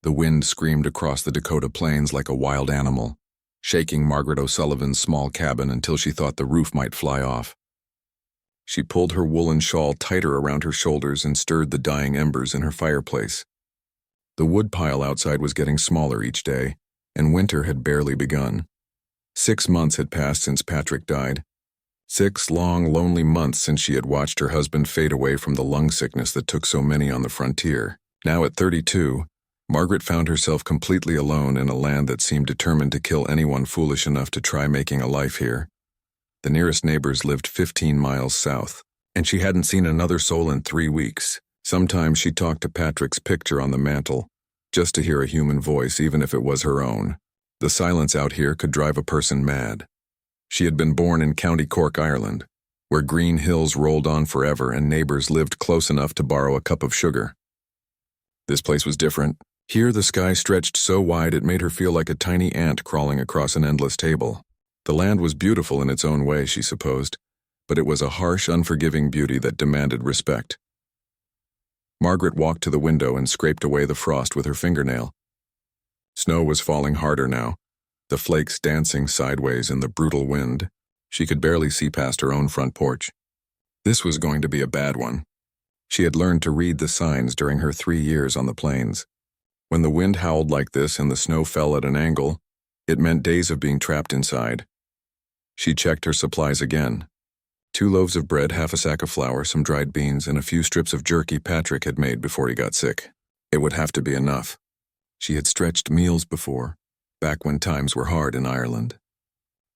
The wind screamed across the Dakota plains like a wild animal, shaking Margaret O'Sullivan's small cabin until she thought the roof might fly off. She pulled her woolen shawl tighter around her shoulders and stirred the dying embers in her fireplace. The woodpile outside was getting smaller each day, and winter had barely begun. 6 months had passed since Patrick died. 6 long, lonely months since she had watched her husband fade away from the lung sickness that took so many on the frontier. Now at 32, Margaret found herself completely alone in a land that seemed determined to kill anyone foolish enough to try making a life here. The nearest neighbors lived 15 miles south, and she hadn't seen another soul in 3 weeks. Sometimes she talked to Patrick's picture on the mantel, just to hear a human voice, even if it was her own. The silence out here could drive a person mad. She had been born in County Cork, Ireland, where green hills rolled on forever and neighbors lived close enough to borrow a cup of sugar. This place was different. Here the sky stretched so wide it made her feel like a tiny ant crawling across an endless table. The land was beautiful in its own way, she supposed, but it was a harsh, unforgiving beauty that demanded respect. Margaret walked to the window and scraped away the frost with her fingernail. Snow was falling harder now, the flakes dancing sideways in the brutal wind. She could barely see past her own front porch. This was going to be a bad one. She had learned to read the signs during her 3 years on the plains. When the wind howled like this and the snow fell at an angle, it meant days of being trapped inside. She checked her supplies again. 2 loaves of bread, half a sack of flour, some dried beans, and a few strips of jerky Patrick had made before he got sick. It would have to be enough. She had stretched meals before, back when times were hard in Ireland.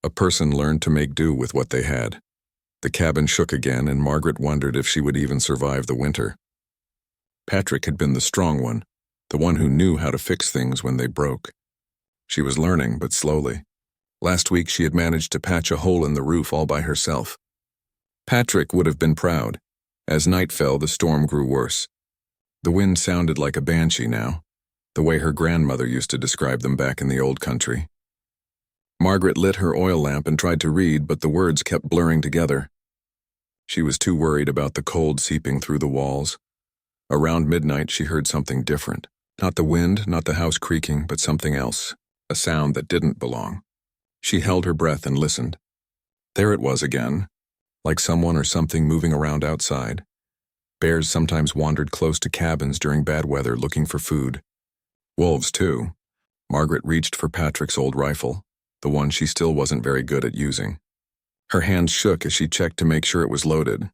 A person learned to make do with what they had. The cabin shook again, and Margaret wondered if she would even survive the winter. Patrick had been the strong one, the one who knew how to fix things when they broke. She was learning, but slowly. Last week she had managed to patch a hole in the roof all by herself. Patrick would have been proud. As night fell, the storm grew worse. The wind sounded like a banshee now, the way her grandmother used to describe them back in the old country. Margaret lit her oil lamp and tried to read, but the words kept blurring together. She was too worried about the cold seeping through the walls. Around midnight she heard something different. Not the wind, not the house creaking, but something else. A sound that didn't belong. She held her breath and listened. There it was again, like someone or something moving around outside. Bears sometimes wandered close to cabins during bad weather looking for food. Wolves, too. Margaret reached for Patrick's old rifle, the one she still wasn't very good at using. Her hands shook as she checked to make sure it was loaded.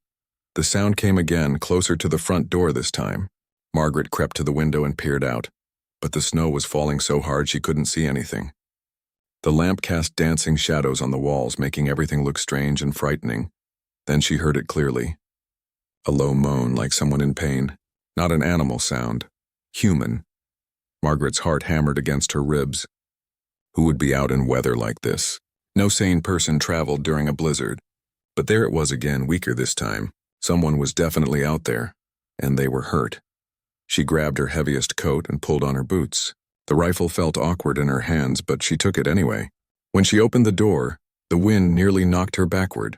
The sound came again, closer to the front door this time. Margaret crept to the window and peered out, but the snow was falling so hard she couldn't see anything. The lamp cast dancing shadows on the walls, making everything look strange and frightening. Then she heard it clearly. A low moan like someone in pain. Not an animal sound. Human. Margaret's heart hammered against her ribs. Who would be out in weather like this? No sane person traveled during a blizzard. But there it was again, weaker this time. Someone was definitely out there, and they were hurt. She grabbed her heaviest coat and pulled on her boots. The rifle felt awkward in her hands, but she took it anyway. When she opened the door, the wind nearly knocked her backward.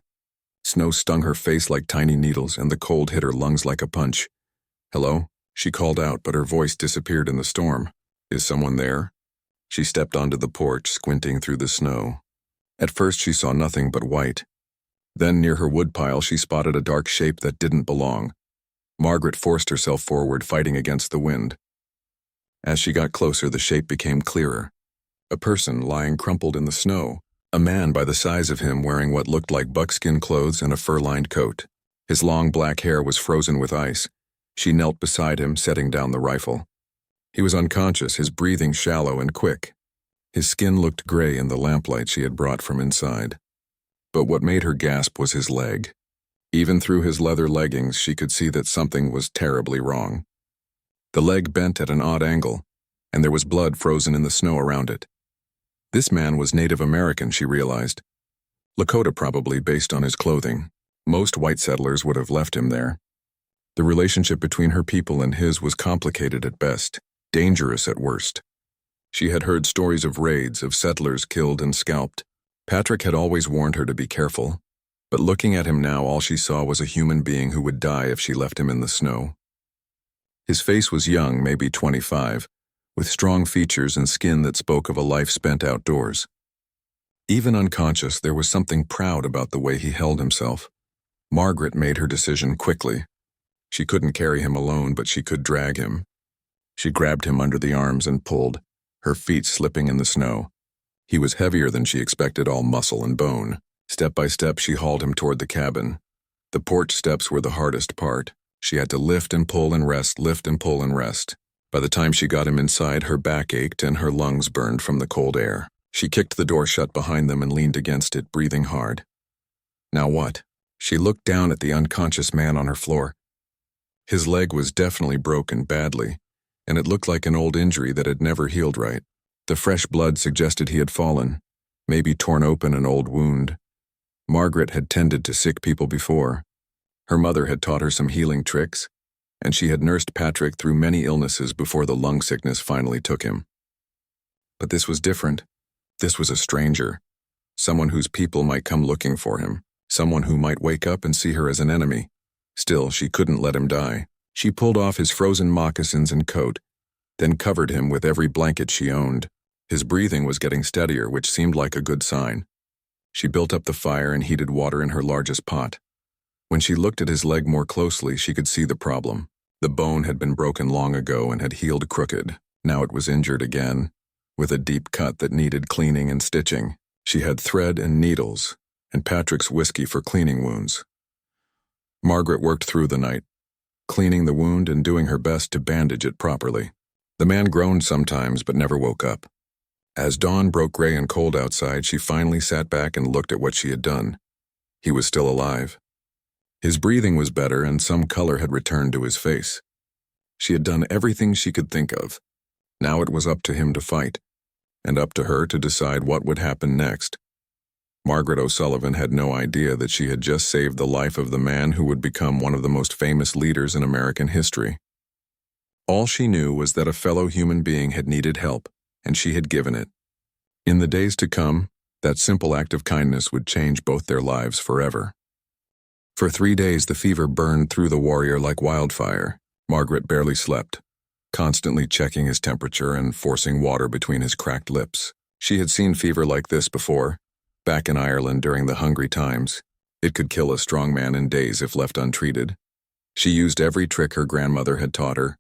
Snow stung her face like tiny needles, and the cold hit her lungs like a punch. "Hello?" She called out, but her voice disappeared in the storm. "Is someone there?" She stepped onto the porch, squinting through the snow. At first she saw nothing but white. Then near her woodpile she spotted a dark shape that didn't belong. Margaret forced herself forward, fighting against the wind. As she got closer, the shape became clearer. A person lying crumpled in the snow. A man by the size of him wearing what looked like buckskin clothes and a fur-lined coat. His long black hair was frozen with ice. She knelt beside him, setting down the rifle. He was unconscious, his breathing shallow and quick. His skin looked gray in the lamplight she had brought from inside. But what made her gasp was his leg. Even through his leather leggings, she could see that something was terribly wrong. The leg bent at an odd angle, and there was blood frozen in the snow around it. This man was Native American, she realized. Lakota probably, based on his clothing. Most white settlers would have left him there. The relationship between her people and his was complicated at best, dangerous at worst. She had heard stories of raids, of settlers killed and scalped. Patrick had always warned her to be careful, but looking at him now, all she saw was a human being who would die if she left him in the snow. His face was young, maybe 25, with strong features and skin that spoke of a life spent outdoors. Even unconscious, there was something proud about the way he held himself. Margaret made her decision quickly. She couldn't carry him alone, but she could drag him. She grabbed him under the arms and pulled, her feet slipping in the snow. He was heavier than she expected, all muscle and bone. Step by step, she hauled him toward the cabin. The porch steps were the hardest part. She had to lift and pull and rest, lift and pull and rest. By the time she got him inside, her back ached and her lungs burned from the cold air. She kicked the door shut behind them and leaned against it, breathing hard. Now what? She looked down at the unconscious man on her floor. His leg was definitely broken badly, and it looked like an old injury that had never healed right. The fresh blood suggested he had fallen, maybe torn open an old wound. Margaret had tended to sick people before. Her mother had taught her some healing tricks, and she had nursed Patrick through many illnesses before the lung sickness finally took him. But this was different. This was a stranger, someone whose people might come looking for him, someone who might wake up and see her as an enemy. Still, she couldn't let him die. She pulled off his frozen moccasins and coat, then covered him with every blanket she owned. His breathing was getting steadier, which seemed like a good sign. She built up the fire and heated water in her largest pot. When she looked at his leg more closely, she could see the problem. The bone had been broken long ago and had healed crooked. Now it was injured again, with a deep cut that needed cleaning and stitching. She had thread and needles, and Patrick's whiskey for cleaning wounds. Margaret worked through the night, cleaning the wound and doing her best to bandage it properly. The man groaned sometimes but never woke up. As dawn broke gray and cold outside, she finally sat back and looked at what she had done. He was still alive. His breathing was better and some color had returned to his face. She had done everything she could think of. Now it was up to him to fight, and up to her to decide what would happen next. Margaret O'Sullivan had no idea that she had just saved the life of the man who would become one of the most famous leaders in American history. All she knew was that a fellow human being had needed help, and she had given it. In the days to come, that simple act of kindness would change both their lives forever. For 3 days, the fever burned through the warrior like wildfire. Margaret barely slept, constantly checking his temperature and forcing water between his cracked lips. She had seen fever like this before, back in Ireland during the hungry times. It could kill a strong man in days if left untreated. She used every trick her grandmother had taught her.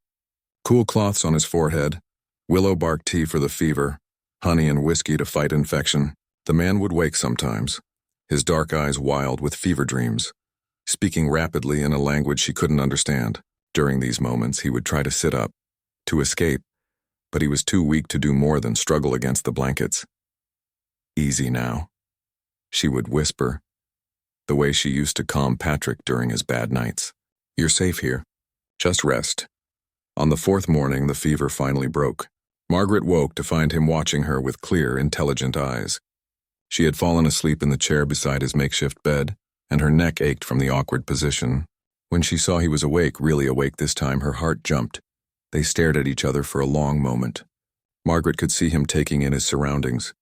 Cool cloths on his forehead, willow bark tea for the fever, honey and whiskey to fight infection. The man would wake sometimes, his dark eyes wild with fever dreams, speaking rapidly in a language she couldn't understand. During these moments, he would try to sit up, to escape, but he was too weak to do more than struggle against the blankets. "Easy now," she would whisper, the way she used to calm Patrick during his bad nights. "You're safe here. Just rest." On the 4th morning, the fever finally broke. Margaret woke to find him watching her with clear, intelligent eyes. She had fallen asleep in the chair beside his makeshift bed, and her neck ached from the awkward position. When she saw he was awake, really awake this time, her heart jumped. They stared at each other for a long moment. Margaret could see him taking in his surroundings,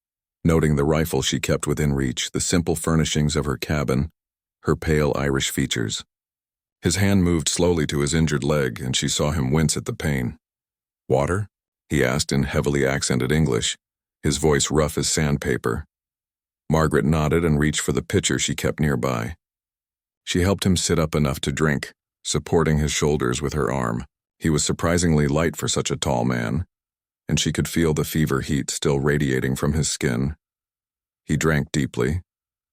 noting the rifle she kept within reach, the simple furnishings of her cabin, her pale Irish features. His hand moved slowly to his injured leg, and she saw him wince at the pain. "Water?" he asked in heavily accented English, his voice rough as sandpaper. Margaret nodded and reached for the pitcher she kept nearby. She helped him sit up enough to drink, supporting his shoulders with her arm. He was surprisingly light for such a tall man, and she could feel the fever heat still radiating from his skin. He drank deeply,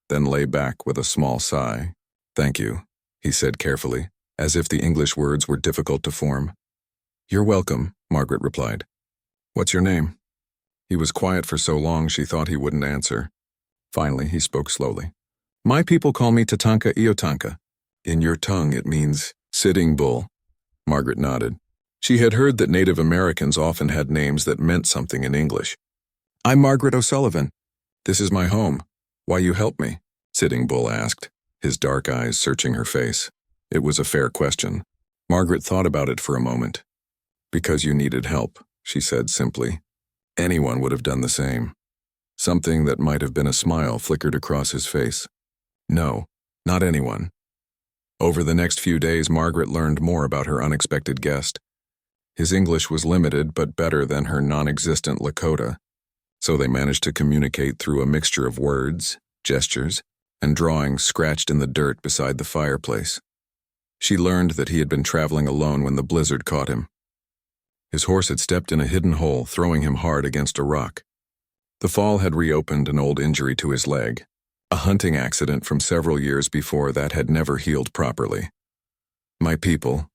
then lay back with a small sigh. "Thank you," he said carefully, as if the English words were difficult to form. "You're welcome," Margaret replied. "What's your name?" He was quiet for so long she thought he wouldn't answer. Finally, he spoke slowly. "My people call me Tatanka Iotanka. In your tongue, it means Sitting Bull." Margaret nodded. She had heard that Native Americans often had names that meant something in English. "I'm Margaret O'Sullivan. This is my home. Why you help me?" Sitting Bull asked, his dark eyes searching her face. It was a fair question. Margaret thought about it for a moment. "Because you needed help," she said simply. Anyone would have done the same. Something that might have been a smile flickered across his face. "No, not anyone." Over the next few days, Margaret learned more about her unexpected guest. His English was limited but better than her non-existent Lakota, so they managed to communicate through a mixture of words, gestures, and drawings scratched in the dirt beside the fireplace. She learned that he had been traveling alone when the blizzard caught him. His horse had stepped in a hidden hole, throwing him hard against a rock. The fall had reopened an old injury to his leg. A hunting accident from several years before that had never healed properly. "My people,"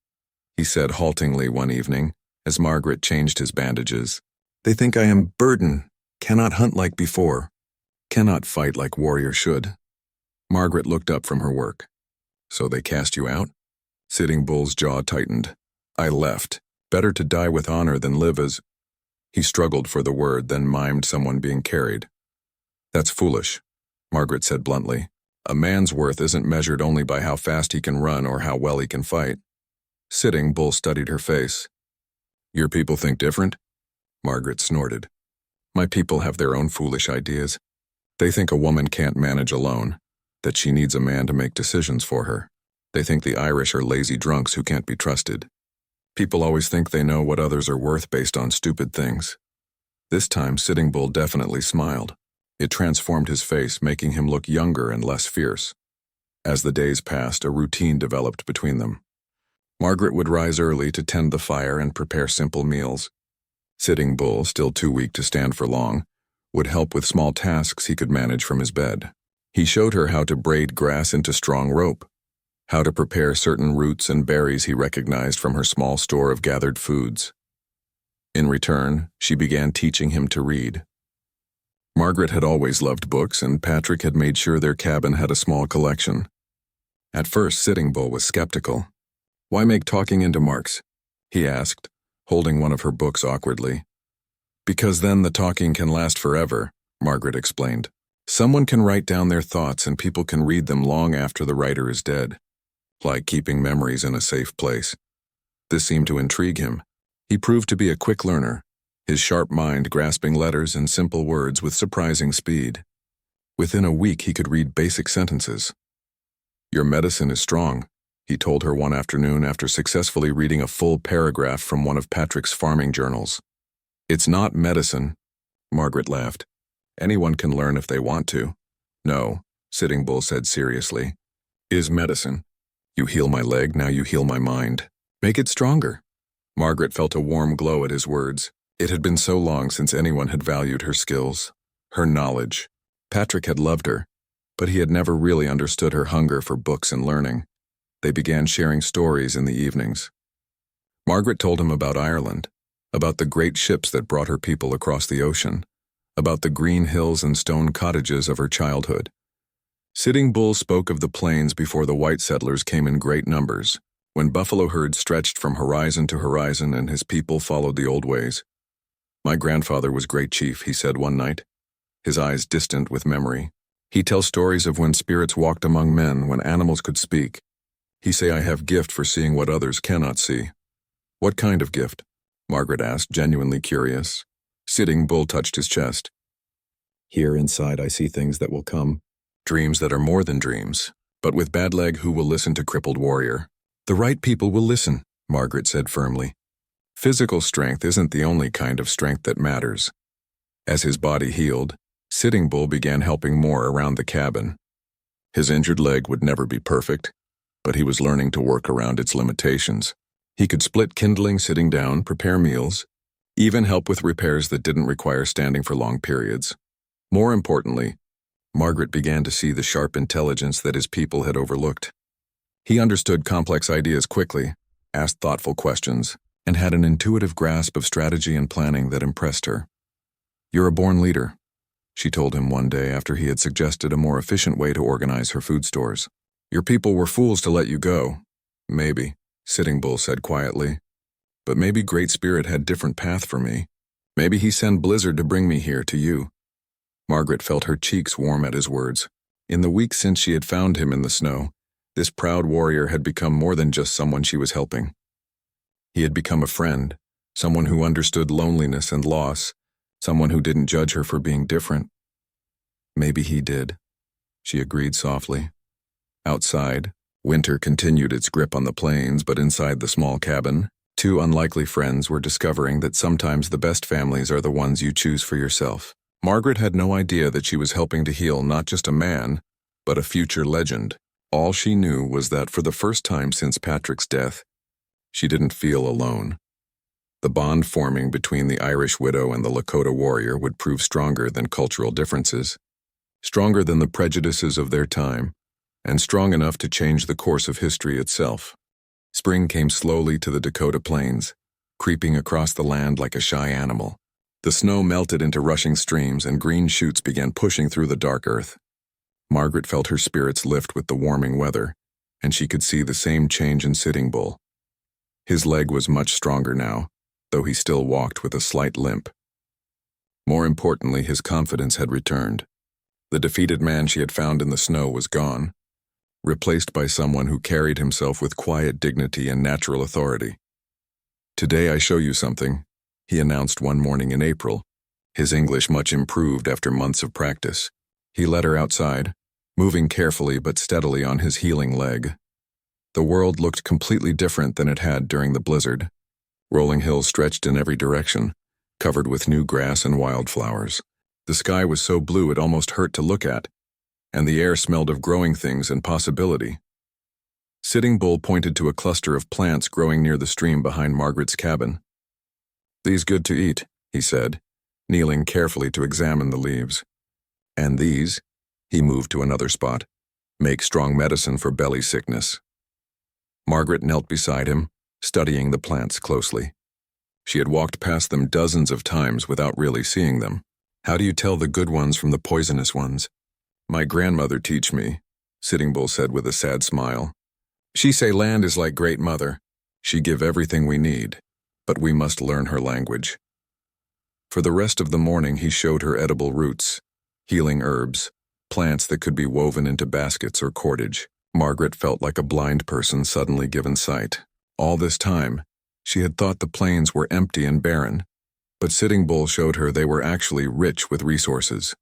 he said haltingly one evening, as Margaret changed his bandages. "They think I am burden, cannot hunt like before, cannot fight like warrior should." Margaret looked up from her work. "So they cast you out?" Sitting Bull's jaw tightened. "I left. Better to die with honor than live as—" He struggled for the word, then mimed someone being carried. "That's foolish," Margaret said bluntly. "A man's worth isn't measured only by how fast he can run or how well he can fight." Sitting Bull studied her face. "Your people think different?" Margaret snorted. "My people have their own foolish ideas. They think a woman can't manage alone, that she needs a man to make decisions for her. They think the Irish are lazy drunks who can't be trusted. People always think they know what others are worth based on stupid things." This time, Sitting Bull definitely smiled. It transformed his face, making him look younger and less fierce. As the days passed, a routine developed between them. Margaret would rise early to tend the fire and prepare simple meals. Sitting Bull, still too weak to stand for long, would help with small tasks he could manage from his bed. He showed her how to braid grass into strong rope, how to prepare certain roots and berries he recognized from her small store of gathered foods. In return, she began teaching him to read. Margaret had always loved books, and Patrick had made sure their cabin had a small collection. At first, Sitting Bull was skeptical. "Why make talking into marks?" he asked, holding one of her books awkwardly. "Because then the talking can last forever," Margaret explained. "Someone can write down their thoughts and people can read them long after the writer is dead. Like keeping memories in a safe place." This seemed to intrigue him. He proved to be a quick learner, his sharp mind grasping letters and simple words with surprising speed. Within a week, he could read basic sentences. "Your medicine is strong," he told her one afternoon after successfully reading a full paragraph from one of Patrick's farming journals. "It's not medicine," Margaret laughed. "Anyone can learn if they want to." "No," Sitting Bull said seriously. "Is medicine. You heal my leg, now you heal my mind. Make it stronger." Margaret felt a warm glow at his words. It had been so long since anyone had valued her skills, her knowledge. Patrick had loved her, but he had never really understood her hunger for books and learning. They began sharing stories in the evenings. Margaret told him about Ireland, about the great ships that brought her people across the ocean, about the green hills and stone cottages of her childhood. Sitting Bull spoke of the plains before the white settlers came in great numbers, when buffalo herds stretched from horizon to horizon and his people followed the old ways. "My grandfather was great chief," he said one night, his eyes distant with memory. "He tells stories of when spirits walked among men, when animals could speak. He say I have gift for seeing what others cannot see." "What kind of gift?" Margaret asked, genuinely curious. Sitting Bull touched his chest. "Here inside I see things that will come, dreams that are more than dreams. But with bad leg, who will listen to crippled warrior?" "The right people will listen," Margaret said firmly. "Physical strength isn't the only kind of strength that matters." As his body healed, Sitting Bull began helping more around the cabin. His injured leg would never be perfect, but he was learning to work around its limitations. He could split kindling sitting down, prepare meals, even help with repairs that didn't require standing for long periods. More importantly, Margaret began to see the sharp intelligence that his people had overlooked. He understood complex ideas quickly, asked thoughtful questions, and had an intuitive grasp of strategy and planning that impressed her. "You're a born leader," she told him one day after he had suggested a more efficient way to organize her food stores. "Your people were fools to let you go." "Maybe," Sitting Bull said quietly. "But maybe Great Spirit had different path for me. Maybe he sent Blizzard to bring me here to you." Margaret felt her cheeks warm at his words. In the weeks since she had found him in the snow, this proud warrior had become more than just someone she was helping. He had become a friend, someone who understood loneliness and loss, someone who didn't judge her for being different. "Maybe he did," she agreed softly. Outside, winter continued its grip on the plains, but inside the small cabin, Two unlikely friends were discovering that sometimes the best families are the ones you choose for yourself. Margaret had no idea that she was helping to heal not just a man, but a future legend. All she knew was that for the first time since Patrick's death, she didn't feel alone. The bond forming between the Irish widow and the Lakota warrior would prove stronger than cultural differences, stronger than the prejudices of their time, and strong enough to change the course of history itself. Spring came slowly to the Dakota plains, creeping across the land like a shy animal. The snow melted into rushing streams and green shoots began pushing through the dark earth. Margaret felt her spirits lift with the warming weather, and she could see the same change in Sitting Bull. His leg was much stronger now, though he still walked with a slight limp. More importantly, his confidence had returned. The defeated man she had found in the snow was gone, replaced by someone who carried himself with quiet dignity and natural authority. "Today I show you something," he announced one morning in April, his English much improved after months of practice. He led her outside, moving carefully but steadily on his healing leg. The world looked completely different than it had during the blizzard. Rolling hills stretched in every direction, covered with new grass and wildflowers. The sky was so blue it almost hurt to look at, and the air smelled of growing things and possibility. Sitting Bull pointed to a cluster of plants growing near the stream behind Margaret's cabin. "These good to eat," he said, kneeling carefully to examine the leaves. "And these," he moved to another spot, "make strong medicine for belly sickness." Margaret knelt beside him, studying the plants closely. She had walked past them dozens of times without really seeing them. "How do you tell the good ones from the poisonous ones?" "My grandmother teach me," Sitting Bull said with a sad smile. "She say land is like great mother. She give everything we need, but we must learn her language." For the rest of the morning he showed her edible roots, healing herbs, plants that could be woven into baskets or cordage. Margaret felt like a blind person suddenly given sight. All this time, she had thought the plains were empty and barren, but Sitting Bull showed her they were actually rich with resources.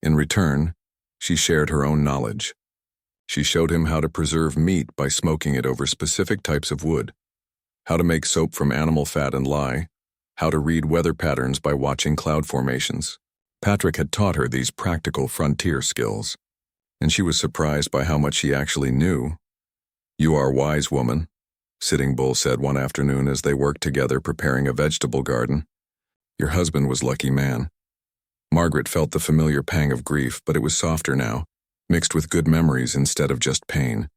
In return, she shared her own knowledge. She showed him how to preserve meat by smoking it over specific types of wood, how to make soap from animal fat and lye, how to read weather patterns by watching cloud formations. Patrick had taught her these practical frontier skills, and she was surprised by how much she actually knew. "You are wise, woman," Sitting Bull said one afternoon as they worked together preparing a vegetable garden. "Your husband was lucky man." Margaret felt the familiar pang of grief, but it was softer now, mixed with good memories instead of just pain.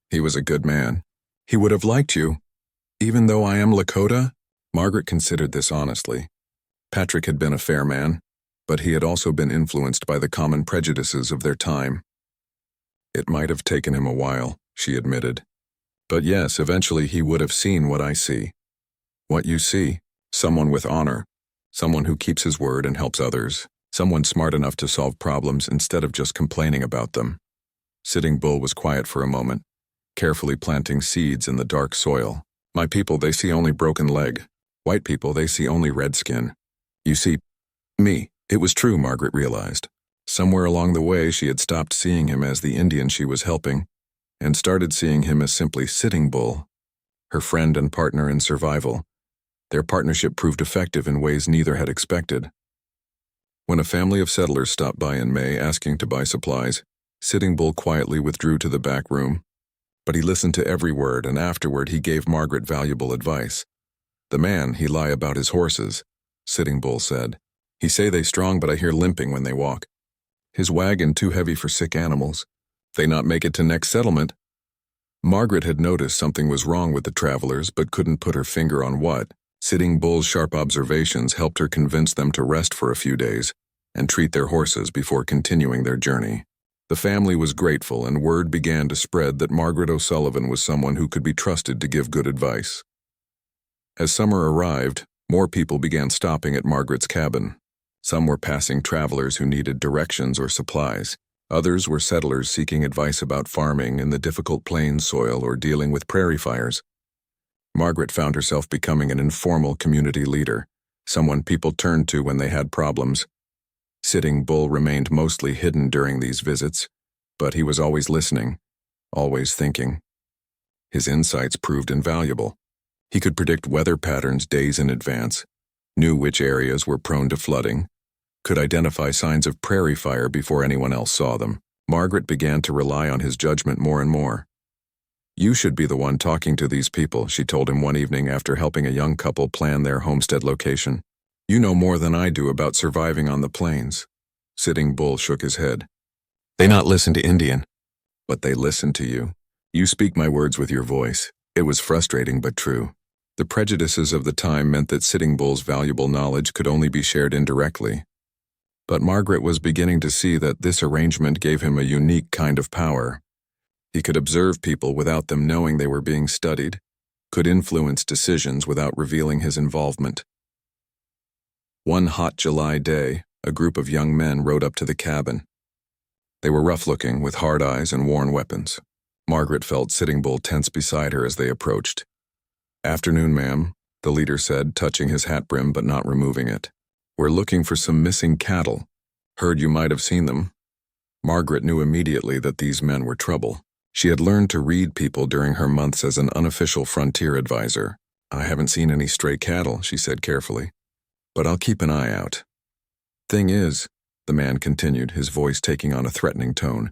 "He was a good man. He would have liked you. Even though I am Lakota?" Margaret considered this honestly. Patrick had been a fair man, but he had also been influenced by the common prejudices of their time. "It might have taken him a while," she admitted. "But yes, eventually he would have seen what I see." "What you see? Someone with honor. Someone who keeps his word and helps others. Someone smart enough to solve problems instead of just complaining about them." Sitting Bull was quiet for a moment, carefully planting seeds in the dark soil. "My people, they see only broken leg. White people, they see only red skin. You see me." It was true, Margaret realized. Somewhere along the way, she had stopped seeing him as the Indian she was helping, and started seeing him as simply Sitting Bull, her friend and partner in survival. Their partnership proved effective in ways neither had expected. When a family of settlers stopped by in May asking to buy supplies, Sitting Bull quietly withdrew to the back room. But he listened to every word, and afterward he gave Margaret valuable advice. "The man, he lie about his horses," Sitting Bull said. "He say they strong, but I hear limping when they walk. His wagon too heavy for sick animals. They not make it to next settlement." Margaret had noticed something was wrong with the travelers, but couldn't put her finger on what. Sitting Bull's sharp observations helped her convince them to rest for a few days and treat their horses before continuing their journey. The family was grateful, and word began to spread that Margaret O'Sullivan was someone who could be trusted to give good advice. As summer arrived, more people began stopping at Margaret's cabin. Some were passing travelers who needed directions or supplies. Others were settlers seeking advice about farming in the difficult plains soil or dealing with prairie fires. Margaret found herself becoming an informal community leader, someone people turned to when they had problems. Sitting Bull remained mostly hidden during these visits, but he was always listening, always thinking. His insights proved invaluable. He could predict weather patterns days in advance, knew which areas were prone to flooding, could identify signs of prairie fire before anyone else saw them. Margaret began to rely on his judgment more and more. "You should be the one talking to these people," she told him one evening after helping a young couple plan their homestead location. "You know more than I do about surviving on the plains." Sitting Bull shook his head. "They not listen to Indian." "But they listen to you. You speak my words with your voice." It was frustrating but true. The prejudices of the time meant that Sitting Bull's valuable knowledge could only be shared indirectly. But Margaret was beginning to see that this arrangement gave him a unique kind of power. He could observe people without them knowing they were being studied, could influence decisions without revealing his involvement. One hot July day, a group of young men rode up to the cabin. They were rough-looking, with hard eyes and worn weapons. Margaret felt Sitting Bull tense beside her as they approached. "Afternoon, ma'am," the leader said, touching his hat brim but not removing it. "We're looking for some missing cattle. Heard you might have seen them." Margaret knew immediately that these men were trouble. She had learned to read people during her months as an unofficial frontier advisor. "I haven't seen any stray cattle," she said carefully, "but I'll keep an eye out." "Thing is," the man continued, his voice taking on a threatening tone,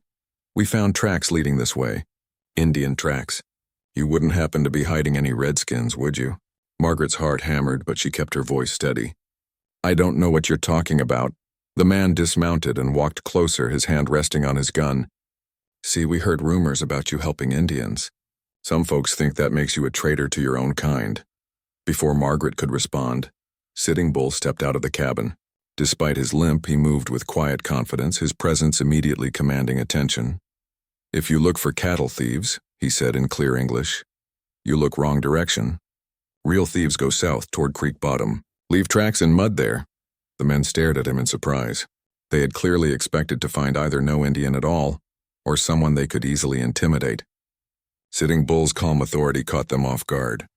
"we found tracks leading this way. Indian tracks. You wouldn't happen to be hiding any redskins, would you?" Margaret's heart hammered, but she kept her voice steady. "I don't know what you're talking about." The man dismounted and walked closer, his hand resting on his gun. "See, we heard rumors about you helping Indians. Some folks think that makes you a traitor to your own kind." Before Margaret could respond, Sitting Bull stepped out of the cabin. Despite his limp, he moved with quiet confidence, his presence immediately commanding attention. "If you look for cattle thieves," he said in clear English, "you look wrong direction. Real thieves go south toward Creek Bottom. Leave tracks in mud there." The men stared at him in surprise. They had clearly expected to find either no Indian at all, or someone they could easily intimidate. Sitting Bull's calm authority caught them off guard.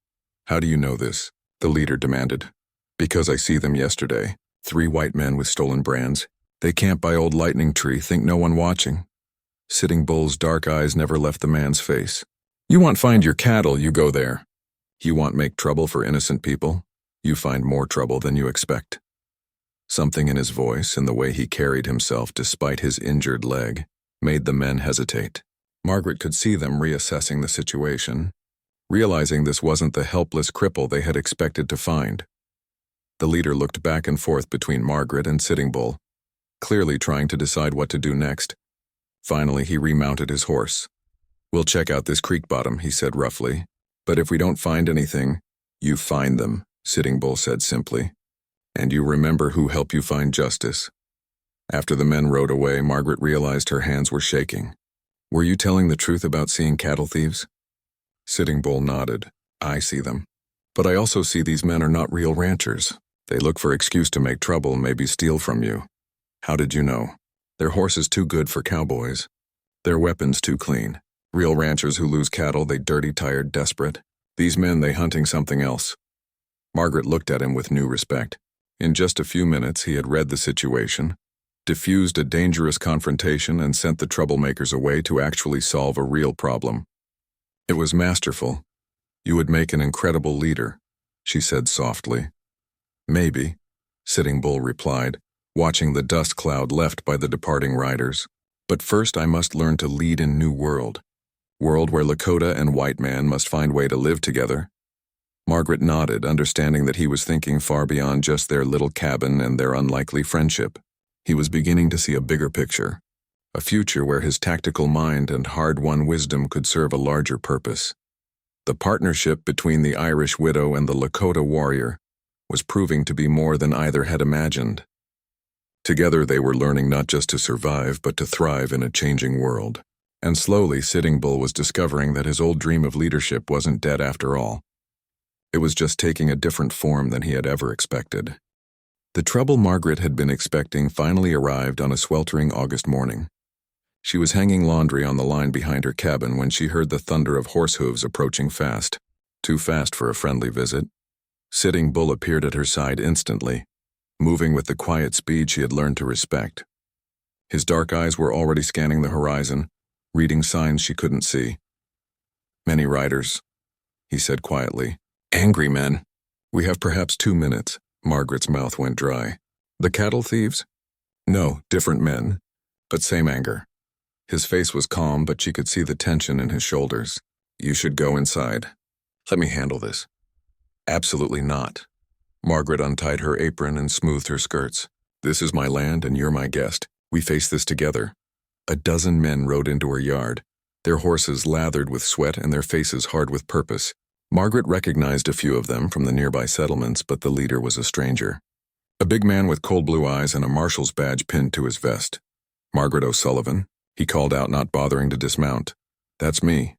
"How do you know this?" the leader demanded. "Because I see them yesterday. 3 white men with stolen brands. They camp by old lightning tree, think no one watching." Sitting Bull's dark eyes never left the man's face. "You want find your cattle, you go there. You want make trouble for innocent people, you find more trouble than you expect." Something in his voice and the way he carried himself despite his injured leg made the men hesitate. Margaret could see them reassessing the situation, realizing this wasn't the helpless cripple they had expected to find. The leader looked back and forth between Margaret and Sitting Bull, clearly trying to decide what to do next. Finally, he remounted his horse. "We'll check out this creek bottom," he said roughly. "But if we don't find anything, you find them," Sitting Bull said simply. "And you remember who helped you find justice." After the men rode away, Margaret realized her hands were shaking. "Were you telling the truth about seeing cattle thieves?" Sitting Bull nodded. "I see them. But I also see these men are not real ranchers. They look for excuse to make trouble, maybe steal from you." "How did you know?" "Their horses too good for cowboys. Their weapons too clean. Real ranchers who lose cattle, they dirty, tired, desperate. These men, they hunting something else." Margaret looked at him with new respect. In just a few minutes, he had read the situation, diffused a dangerous confrontation, and sent the troublemakers away to actually solve a real problem. It was masterful. "You would make an incredible leader," she said softly. "Maybe," Sitting Bull replied, watching the dust cloud left by the departing riders. "But first I must learn to lead in new world. World where Lakota and white man must find way to live together." Margaret nodded, understanding that he was thinking far beyond just their little cabin and their unlikely friendship. He was beginning to see a bigger picture, a future where his tactical mind and hard-won wisdom could serve a larger purpose. The partnership between the Irish widow and the Lakota warrior was proving to be more than either had imagined. Together they were learning not just to survive, but to thrive in a changing world. And slowly, Sitting Bull was discovering that his old dream of leadership wasn't dead after all. It was just taking a different form than he had ever expected. The trouble Margaret had been expecting finally arrived on a sweltering August morning. She was hanging laundry on the line behind her cabin when she heard the thunder of horse hooves approaching fast. Too fast for a friendly visit. Sitting Bull appeared at her side instantly, moving with the quiet speed she had learned to respect. His dark eyes were already scanning the horizon, reading signs she couldn't see. "Many riders," he said quietly, Angry men. We have perhaps 2 minutes. Margaret's mouth went dry. The cattle thieves? No, different men, but same anger. His face was calm, but she could see the tension in his shoulders. You should go inside. Let me handle this. Absolutely not. Margaret untied her apron and smoothed her skirts. This is my land and you're my guest. We face this together. A dozen men rode into her yard, their horses lathered with sweat and their faces hard with purpose. Margaret recognized a few of them from the nearby settlements, but the leader was a stranger. A big man with cold blue eyes and a marshal's badge pinned to his vest. Margaret O'Sullivan, he called out, not bothering to dismount. That's me.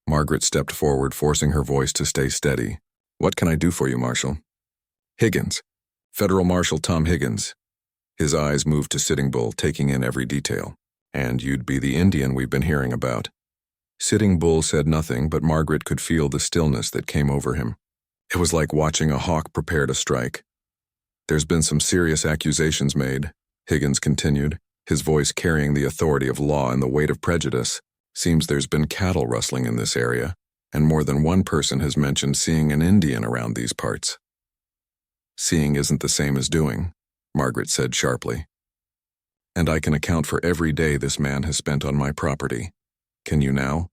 Margaret stepped forward, forcing her voice to stay steady. What can I do for you, Marshal? Higgins. Federal Marshal Tom Higgins. His eyes moved to Sitting Bull, taking in every detail. And you'd be the Indian we've been hearing about. Sitting Bull said nothing, but Margaret could feel the stillness that came over him. It was like watching a hawk prepare to strike. There's been some serious accusations made, Higgins continued, his voice carrying the authority of law and the weight of prejudice. Seems there's been cattle rustling in this area, and more than one person has mentioned seeing an Indian around these parts. Seeing isn't the same as doing, Margaret said sharply. And I can account for every day this man has spent on my property. Can you now?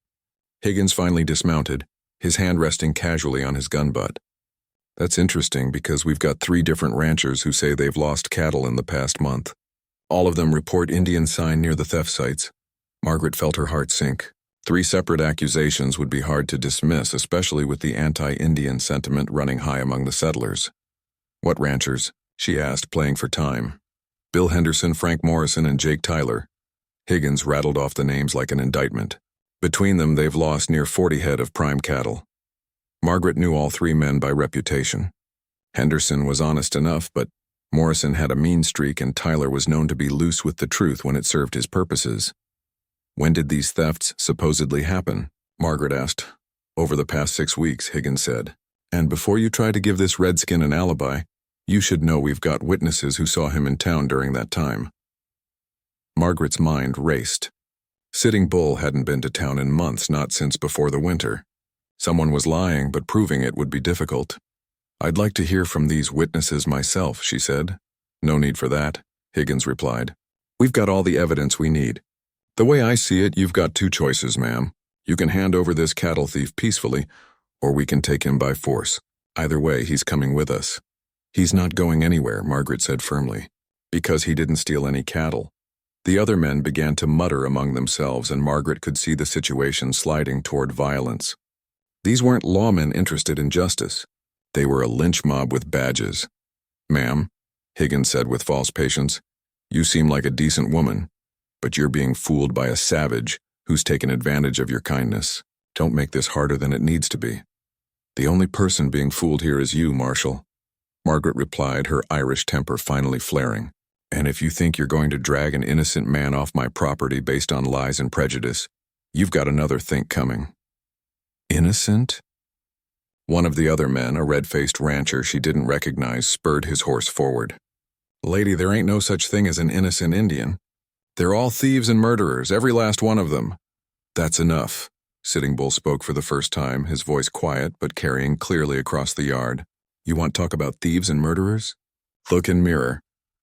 Higgins finally dismounted, his hand resting casually on his gun butt. That's interesting because we've got 3 different ranchers who say they've lost cattle in the past month. All of them report Indian sign near the theft sites. Margaret felt her heart sink. 3 separate accusations would be hard to dismiss, especially with the anti-Indian sentiment running high among the settlers. What ranchers? She asked, playing for time. Bill Henderson, Frank Morrison, and Jake Tyler. Higgins rattled off the names like an indictment. Between them, they've lost near 40 head of prime cattle. Margaret knew all 3 men by reputation. Henderson was honest enough, but Morrison had a mean streak and Tyler was known to be loose with the truth when it served his purposes. When did these thefts supposedly happen? Margaret asked. Over the past 6 weeks, Higgins said. And before you try to give this redskin an alibi, you should know we've got witnesses who saw him in town during that time. Margaret's mind raced. Sitting Bull hadn't been to town in months, not since before the winter. Someone was lying, but proving it would be difficult. I'd like to hear from these witnesses myself, she said. No need for that, Higgins replied. We've got all the evidence we need. The way I see it, you've got 2 choices, ma'am. You can hand over this cattle thief peacefully, or we can take him by force. Either way, he's coming with us. He's not going anywhere, Margaret said firmly, because he didn't steal any cattle. The other men began to mutter among themselves, and Margaret could see the situation sliding toward violence. These weren't lawmen interested in justice. They were a lynch mob with badges. Ma'am, Higgins said with false patience, you seem like a decent woman, but you're being fooled by a savage who's taken advantage of your kindness. Don't make this harder than it needs to be. The only person being fooled here is you, Marshal. Margaret replied, her Irish temper finally flaring. And if you think you're going to drag an innocent man off my property based on lies and prejudice, you've got another think coming. Innocent? One of the other men, a red-faced rancher she didn't recognize, spurred his horse forward. Lady, there ain't no such thing as an innocent Indian. They're all thieves and murderers, every last one of them. That's enough. Sitting Bull spoke for the first time, his voice quiet but carrying clearly across the yard. You want talk about thieves and murderers? Look in mirror.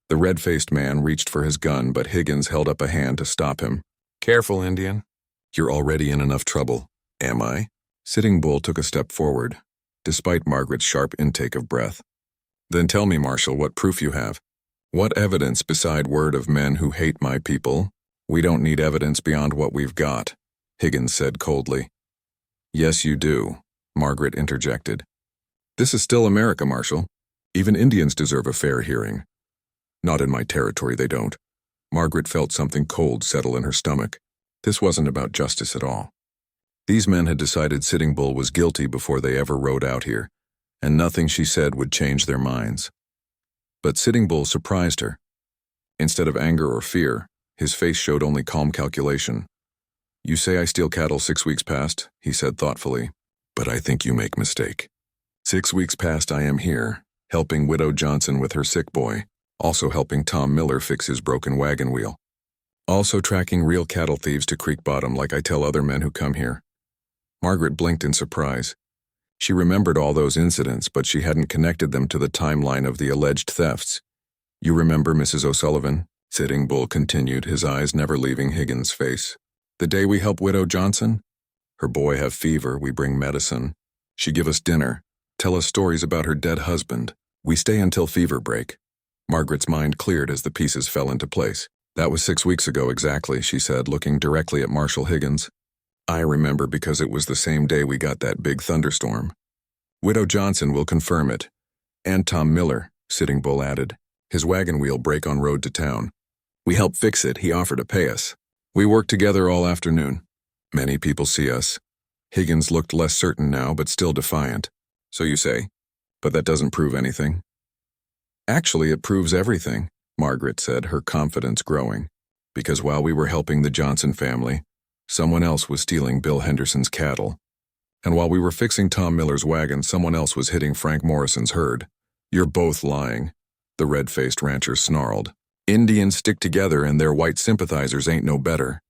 The red-faced man reached for his gun, but Higgins held up a hand to stop him. Careful, Indian. You're already in enough trouble. Am I? Sitting Bull took a step forward, despite Margaret's sharp intake of breath. Then tell me, Marshal, what proof you have. What evidence beside word of men who hate my people? We don't need evidence beyond what we've got, Higgins said coldly. Yes, you do, Margaret interjected. This is still America, Marshal. Even Indians deserve a fair hearing. Not in my territory, they don't. Margaret felt something cold settle in her stomach. This wasn't about justice at all. These men had decided Sitting Bull was guilty before they ever rode out here, and nothing she said would change their minds. But Sitting Bull surprised her. Instead of anger or fear, his face showed only calm calculation. You say I steal cattle 6 weeks past, he said thoughtfully, but I think you make mistake. 6 weeks past I am here, helping Widow Johnson with her sick boy, also helping Tom Miller fix his broken wagon wheel. Also tracking real cattle thieves to Creek Bottom like I tell other men who come here. Margaret blinked in surprise. She remembered all those incidents, but she hadn't connected them to the timeline of the alleged thefts. You remember, Mrs. O'Sullivan? Sitting Bull continued, his eyes never leaving Higgins' face. The day we help Widow Johnson? Her boy have fever, we bring medicine. She give us dinner, tell us stories about her dead husband. We stay until fever break. Margaret's mind cleared as the pieces fell into place. That was 6 weeks ago exactly, she said, looking directly at Marshal Higgins. I remember because it was the same day we got that big thunderstorm. Widow Johnson will confirm it. And Tom Miller, Sitting Bull added. His wagon wheel break on road to town. We helped fix it, he offered to pay us. We worked together all afternoon. Many people see us. Higgins looked less certain now, but still defiant. So you say, but that doesn't prove anything. Actually, it proves everything, Margaret said, her confidence growing. Because while we were helping the Johnson family, someone else was stealing Bill Henderson's cattle. And while we were fixing Tom Miller's wagon, someone else was hitting Frank Morrison's herd. You're both lying, the red-faced rancher snarled. Indians stick together and their white sympathizers ain't no better.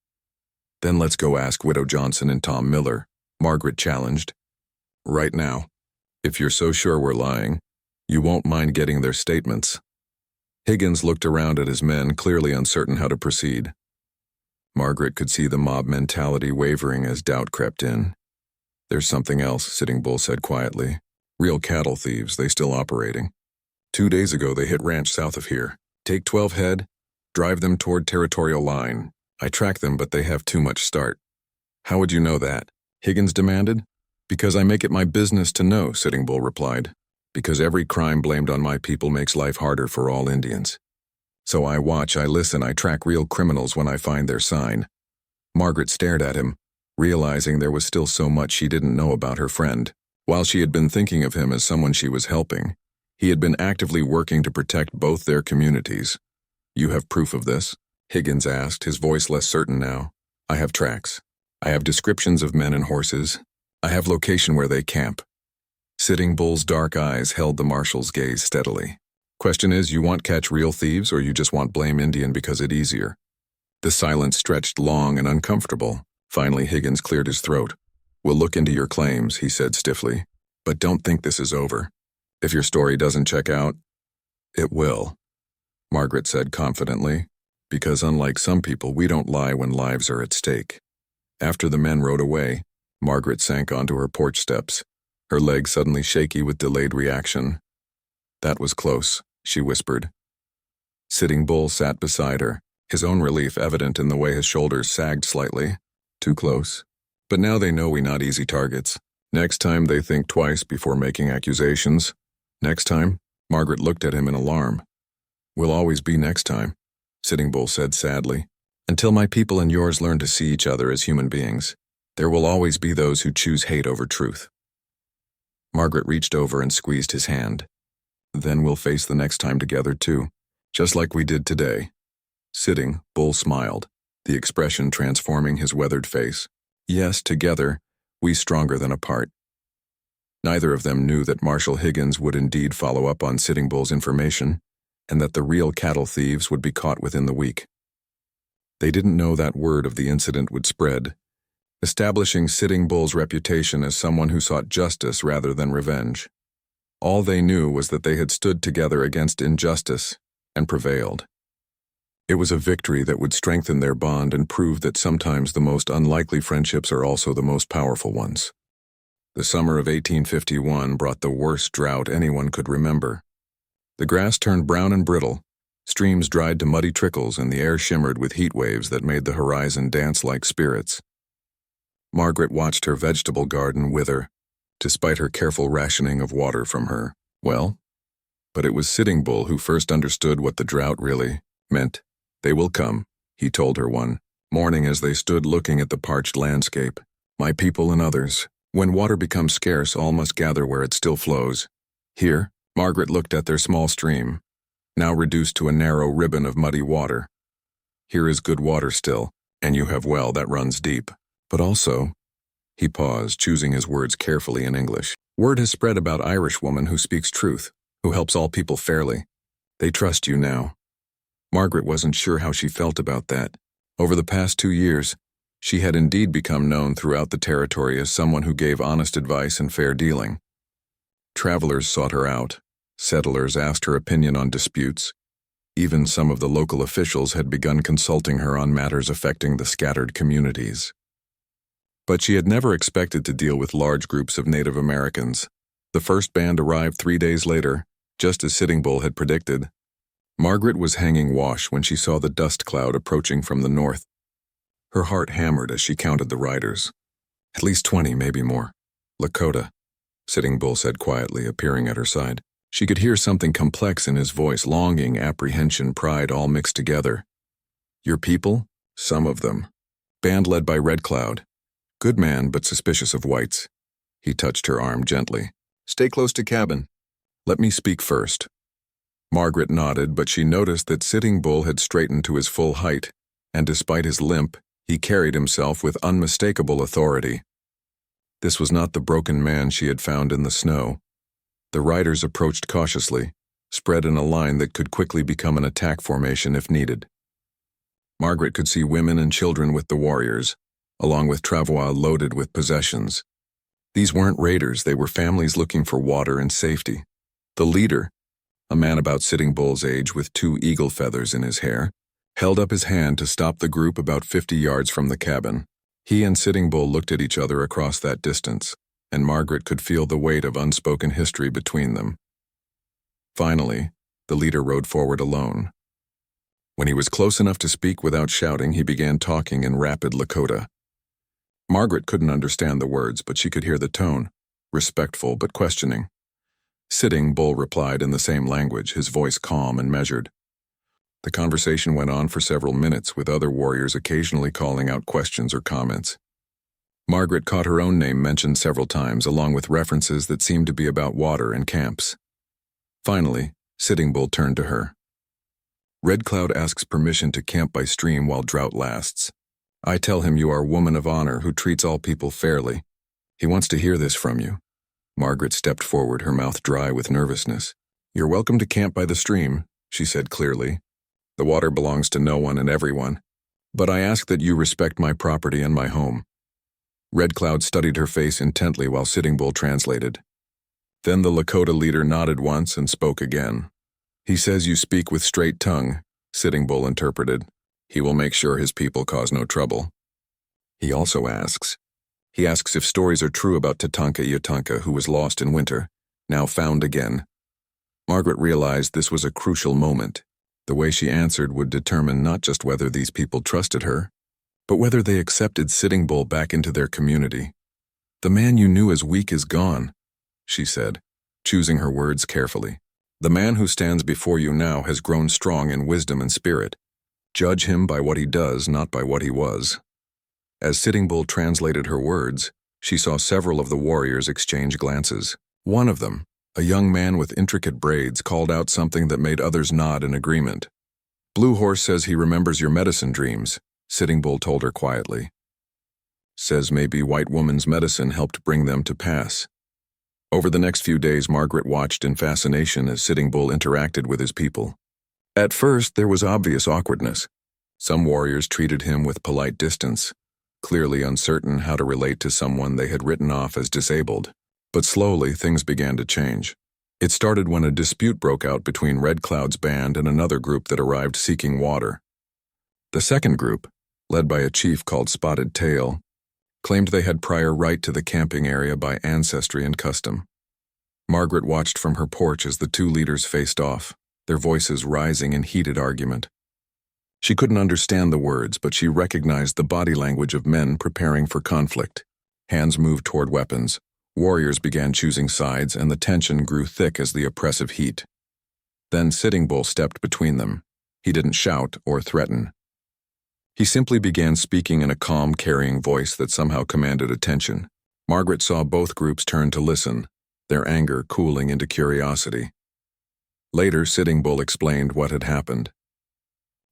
Then let's go ask Widow Johnson and Tom Miller, Margaret challenged. Right now. If you're so sure we're lying, you won't mind getting their statements. Higgins looked around at his men, clearly uncertain how to proceed. Margaret could see the mob mentality wavering as doubt crept in. There's something else, Sitting Bull said quietly. Real cattle thieves, they still operating. 2 days ago they hit ranch south of here. Take 12 head, drive them toward territorial line. I track them, but they have too much start. How would you know that? Higgins demanded. Because I make it my business to know, Sitting Bull replied. Because every crime blamed on my people makes life harder for all Indians. So I watch, I listen, I track real criminals when I find their sign. Margaret stared at him, realizing there was still so much she didn't know about her friend. While she had been thinking of him as someone she was helping, he had been actively working to protect both their communities. You have proof of this? Higgins asked, his voice less certain now. I have tracks. I have descriptions of men and horses. I have location where they camp. Sitting Bull's dark eyes held the marshal's gaze steadily. Question is, you want catch real thieves or you just want blame Indian because it's easier? The silence stretched long and uncomfortable. Finally, Higgins cleared his throat. We'll look into your claims, he said stiffly. But don't think this is over. If your story doesn't check out, it will, Margaret said confidently, because unlike some people, we don't lie when lives are at stake. After the men rode away, Margaret sank onto her porch steps, her legs suddenly shaky with delayed reaction. That was close, she whispered. Sitting Bull sat beside her, his own relief evident in the way his shoulders sagged slightly. Too close. But now they know we not easy targets. Next time they think twice before making accusations. Next time, Margaret looked at him in alarm. Will always be next time, Sitting Bull said sadly. Until my people and yours learn to see each other as human beings, there will always be those who choose hate over truth. Margaret reached over and squeezed his hand. Then we'll face the next time together too, just like we did today. Sitting Bull smiled, the expression transforming his weathered face. Yes, together, we stronger than apart. Neither of them knew that Marshal Higgins would indeed follow up on Sitting Bull's information, and that the real cattle thieves would be caught within the week. They didn't know that word of the incident would spread, establishing Sitting Bull's reputation as someone who sought justice rather than revenge. All they knew was that they had stood together against injustice and prevailed. It was a victory that would strengthen their bond and prove that sometimes the most unlikely friendships are also the most powerful ones. The summer of 1851 brought the worst drought anyone could remember. The grass turned brown and brittle, streams dried to muddy trickles, and the air shimmered with heat waves that made the horizon dance like spirits. Margaret watched her vegetable garden wither, despite her careful rationing of water from her well. But it was Sitting Bull who first understood what the drought really meant. They will come, he told her one morning as they stood looking at the parched landscape. My people and others. When water becomes scarce, all must gather where it still flows. Here, Margaret looked at their small stream, now reduced to a narrow ribbon of muddy water. Here is good water still, and you have well that runs deep. But also, he paused, choosing his words carefully in English. Word has spread about Irish woman who speaks truth, who helps all people fairly. They trust you now. Margaret wasn't sure how she felt about that. Over the past 2 years, she had indeed become known throughout the territory as someone who gave honest advice and fair dealing. Travelers sought her out. Settlers asked her opinion on disputes. Even some of the local officials had begun consulting her on matters affecting the scattered communities. But she had never expected to deal with large groups of Native Americans. The first band arrived 3 days later, just as Sitting Bull had predicted. Margaret was hanging wash when she saw the dust cloud approaching from the north. Her heart hammered as she counted the riders. At least 20, maybe more. Lakota, Sitting Bull said quietly, appearing at her side. She could hear something complex in his voice, longing, apprehension, pride, all mixed together. Your people? Some of them. Band led by Red Cloud. Good man, but suspicious of whites. He touched her arm gently. Stay close to cabin. Let me speak first. Margaret nodded, but she noticed that Sitting Bull had straightened to his full height, and despite his limp, he carried himself with unmistakable authority. This was not the broken man she had found in the snow. The riders approached cautiously, spread in a line that could quickly become an attack formation if needed. Margaret could see women and children with the warriors, along with travois loaded with possessions. These weren't raiders, they were families looking for water and safety. The leader, a man about Sitting Bull's age with 2 eagle feathers in his hair, held up his hand to stop the group about 50 yards from the cabin. He and Sitting Bull looked at each other across that distance, and Margaret could feel the weight of unspoken history between them. Finally, the leader rode forward alone. When he was close enough to speak without shouting, he began talking in rapid Lakota. Margaret couldn't understand the words, but she could hear the tone, respectful but questioning. Sitting Bull replied in the same language, his voice calm and measured. The conversation went on for several minutes, with other warriors occasionally calling out questions or comments. Margaret caught her own name mentioned several times, along with references that seemed to be about water and camps. Finally, Sitting Bull turned to her. Red Cloud asks permission to camp by stream while drought lasts. I tell him you are a woman of honor who treats all people fairly. He wants to hear this from you. Margaret stepped forward, her mouth dry with nervousness. You're welcome to camp by the stream, she said clearly. The water belongs to no one and everyone, but I ask that you respect my property and my home. Red Cloud studied her face intently while Sitting Bull translated. Then the Lakota leader nodded once and spoke again. He says you speak with straight tongue, Sitting Bull interpreted. He will make sure his people cause no trouble. He also asks if stories are true about Tatanka Yatanka, who was lost in winter, now found again. Margaret realized this was a crucial moment. The way she answered would determine not just whether these people trusted her, but whether they accepted Sitting Bull back into their community. The man you knew as weak is gone, she said, choosing her words carefully. The man who stands before you now has grown strong in wisdom and spirit. Judge him by what he does, not by what he was. As Sitting Bull translated her words, she saw several of the warriors exchange glances. One of them, a young man with intricate braids, called out something that made others nod in agreement. Blue Horse says he remembers your medicine dreams, Sitting Bull told her quietly. Says maybe White Woman's medicine helped bring them to pass. Over the next few days, Margaret watched in fascination as Sitting Bull interacted with his people. At first, there was obvious awkwardness. Some warriors treated him with polite distance, clearly uncertain how to relate to someone they had written off as disabled. But slowly, things began to change. It started when a dispute broke out between Red Cloud's band and another group that arrived seeking water. The second group, led by a chief called Spotted Tail, claimed they had prior right to the camping area by ancestry and custom. Margaret watched from her porch as the 2 leaders faced off, their voices rising in heated argument. She couldn't understand the words, but she recognized the body language of men preparing for conflict. Hands moved toward weapons. Warriors began choosing sides, and the tension grew thick as the oppressive heat. Then Sitting Bull stepped between them. He didn't shout or threaten. He simply began speaking in a calm, carrying voice that somehow commanded attention. Margaret saw both groups turn to listen, their anger cooling into curiosity. Later, Sitting Bull explained what had happened.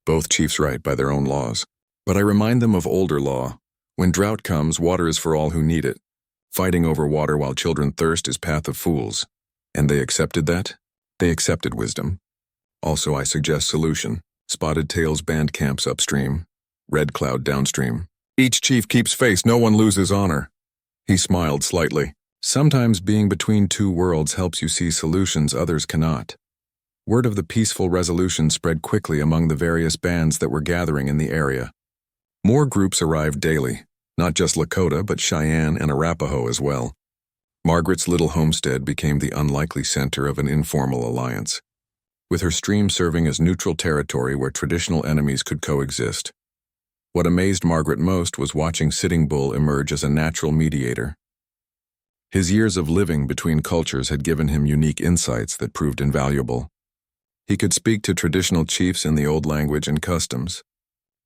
Both chiefs right by their own laws, but I remind them of older law. When drought comes, water is for all who need it. Fighting over water while children thirst is path of fools. And they accepted that? They accepted wisdom. Also, I suggest solution. Spotted Tail's band camps upstream, Red Cloud downstream. Each chief keeps face, no one loses honor. He smiled slightly. Sometimes being between two worlds helps you see solutions others cannot. Word of the peaceful resolution spread quickly among the various bands that were gathering in the area. More groups arrived daily, not just Lakota but Cheyenne and Arapaho as well. Margaret's little homestead became the unlikely center of an informal alliance, with her stream serving as neutral territory where traditional enemies could coexist. What amazed Margaret most was watching Sitting Bull emerge as a natural mediator. His years of living between cultures had given him unique insights that proved invaluable. He could speak to traditional chiefs in the old language and customs,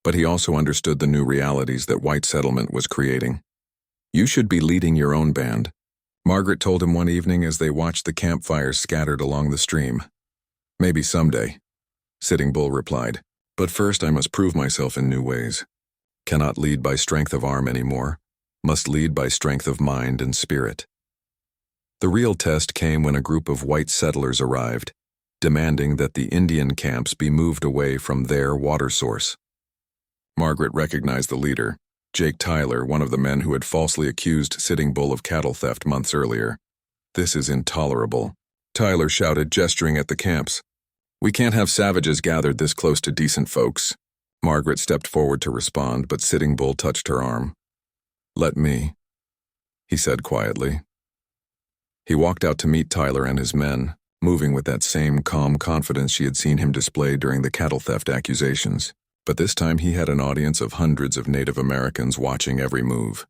but he also understood the new realities that white settlement was creating. "You should be leading your own band," Margaret told him one evening as they watched the campfires scattered along the stream. "Maybe someday," Sitting Bull replied, "but first I must prove myself in new ways. Cannot lead by strength of arm anymore, must lead by strength of mind and spirit." The real test came when a group of white settlers arrived, demanding that the Indian camps be moved away from their water source. Margaret recognized the leader, Jake Tyler, one of the men who had falsely accused Sitting Bull of cattle theft months earlier. "This is intolerable," Tyler shouted, gesturing at the camps. "We can't have savages gathered this close to decent folks." Margaret stepped forward to respond, but Sitting Bull touched her arm. "Let me," he said quietly. He walked out to meet Tyler and his men, moving with that same calm confidence she had seen him display during the cattle theft accusations. But this time he had an audience of hundreds of Native Americans watching every move.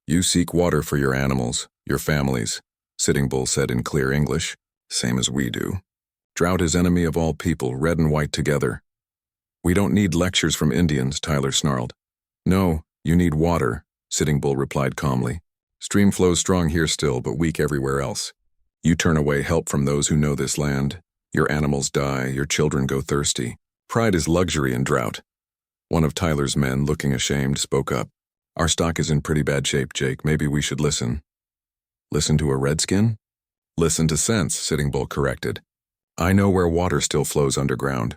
"You seek water for your animals, your families," Sitting Bull said in clear English, "same as we do. Drought is enemy of all people, red and white together." "We don't need lectures from Indians," Tyler snarled. "No, you need water," Sitting Bull replied calmly. "Stream flows strong here still, but weak everywhere else. You turn away help from those who know this land. Your animals die, your children go thirsty. Pride is luxury in drought." One of Tyler's men, looking ashamed, spoke up. "Our stock is in pretty bad shape, Jake. Maybe we should listen." "Listen to a redskin?" "Listen to sense," Sitting Bull corrected. "I know where water still flows underground.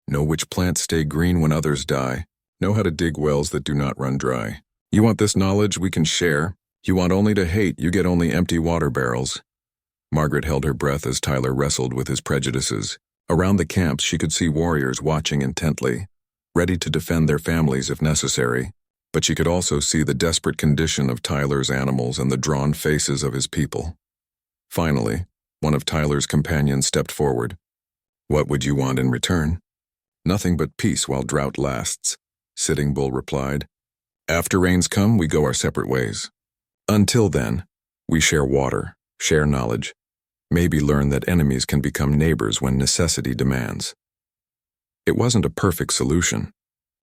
Know which plants stay green when others die. Know how to dig wells that do not run dry. You want this knowledge we can share? You want only to hate, you get only empty water barrels." Margaret held her breath as Tyler wrestled with his prejudices. Around the camps she could see warriors watching intently, ready to defend their families if necessary, but she could also see the desperate condition of Tyler's animals and the drawn faces of his people. Finally, one of Tyler's companions stepped forward. "What would you want in return?" "Nothing but peace while drought lasts," Sitting Bull replied. "After rains come, we go our separate ways. Until then, we share water, share knowledge, maybe learn that enemies can become neighbors when necessity demands." It wasn't a perfect solution.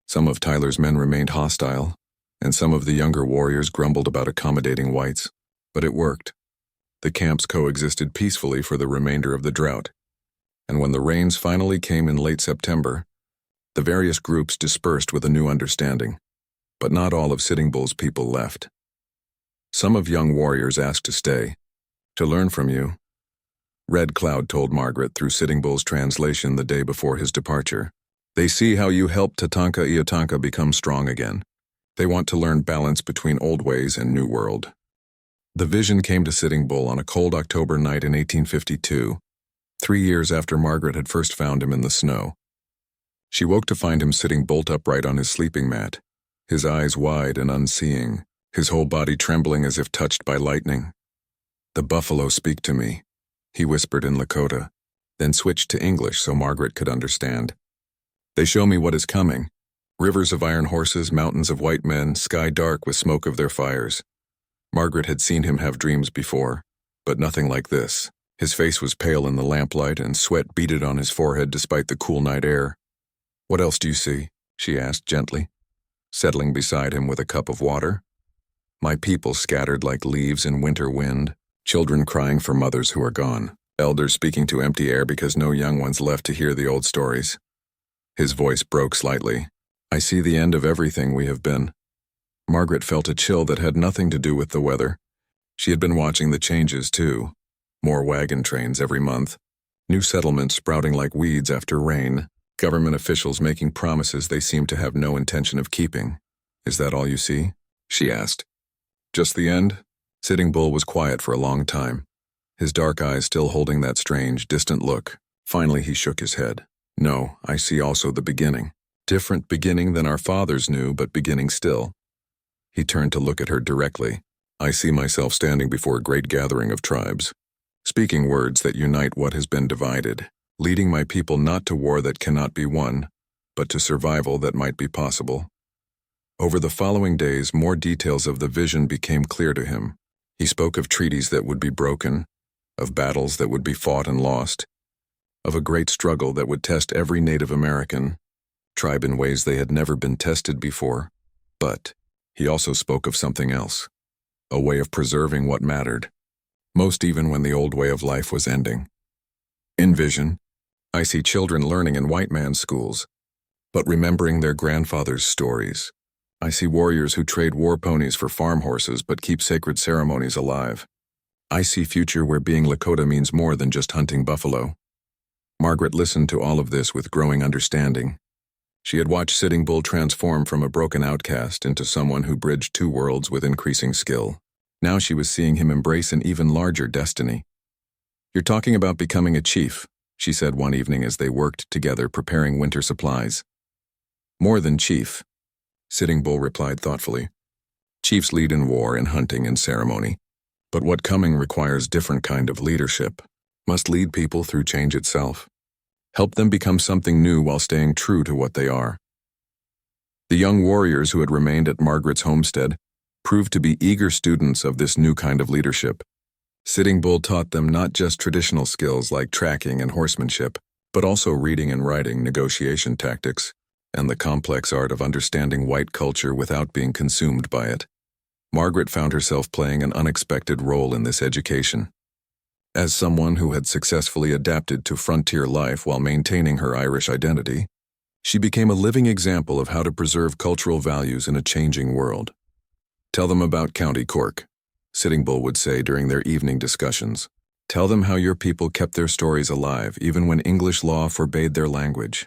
Some of Tyler's men remained hostile, and some of the younger warriors grumbled about accommodating whites, but it worked. The camps coexisted peacefully for the remainder of the drought, and when the rains finally came in late September, the various groups dispersed with a new understanding, but not all of Sitting Bull's people left. Some of young warriors asked to stay, "To learn from you," Red Cloud told Margaret through Sitting Bull's translation the day before his departure. "They see how you helped Tatanka Iatanka become strong again. They want to learn balance between old ways and new world." The vision came to Sitting Bull on a cold October night in 1852, 3 years after Margaret had first found him in the snow. She woke to find him sitting bolt upright on his sleeping mat, his eyes wide and unseeing, his whole body trembling as if touched by lightning. "The buffalo speak to me," he whispered in Lakota, then switched to English so Margaret could understand. "They show me what is coming. Rivers of iron horses, mountains of white men, sky dark with smoke of their fires." Margaret had seen him have dreams before, but nothing like this. His face was pale in the lamplight and sweat beaded on his forehead despite the cool night air. "What else do you see?" she asked gently, settling beside him with a cup of water. "My people scattered like leaves in winter wind, children crying for mothers who are gone, elders speaking to empty air because no young ones left to hear the old stories." His voice broke slightly. "I see the end of everything we have been." Margaret felt a chill that had nothing to do with the weather. She had been watching the changes too. More wagon trains every month, new settlements sprouting like weeds after rain, government officials making promises they seemed to have no intention of keeping. "Is that all you see?" she asked. "Just the end?" Sitting Bull was quiet for a long time, his dark eyes still holding that strange, distant look. Finally, he shook his head. No, I see also the beginning. Different beginning than our fathers knew, but beginning still. He turned to look at her directly. I see myself standing before a great gathering of tribes, speaking words that unite what has been divided, leading my people not to war that cannot be won, but to survival that might be possible. Over the following days, more details of the vision became clear to him. He spoke of treaties that would be broken, of battles that would be fought and lost, of a great struggle that would test every Native American tribe in ways they had never been tested before. But he also spoke of something else, a way of preserving what mattered, most even when the old way of life was ending. In vision, I see children learning in white man's schools, but remembering their grandfathers' stories. I see warriors who trade war ponies for farm horses but keep sacred ceremonies alive. I see future where being Lakota means more than just hunting buffalo. Margaret listened to all of this with growing understanding. She had watched Sitting Bull transform from a broken outcast into someone who bridged two worlds with increasing skill. Now she was seeing him embrace an even larger destiny. You're talking about becoming a chief, she said one evening as they worked together preparing winter supplies. More than chief, Sitting Bull replied thoughtfully. Chiefs lead in war and hunting and ceremony. But what coming requires different kind of leadership, must lead people through change itself. Help them become something new while staying true to what they are. The young warriors who had remained at Margaret's homestead proved to be eager students of this new kind of leadership. Sitting Bull taught them not just traditional skills like tracking and horsemanship, but also reading and writing, negotiation tactics, and the complex art of understanding white culture without being consumed by it. Margaret found herself playing an unexpected role in this education. As someone who had successfully adapted to frontier life while maintaining her Irish identity, she became a living example of how to preserve cultural values in a changing world. Tell them about County Cork, Sitting Bull would say during their evening discussions. Tell them how your people kept their stories alive even when English law forbade their language.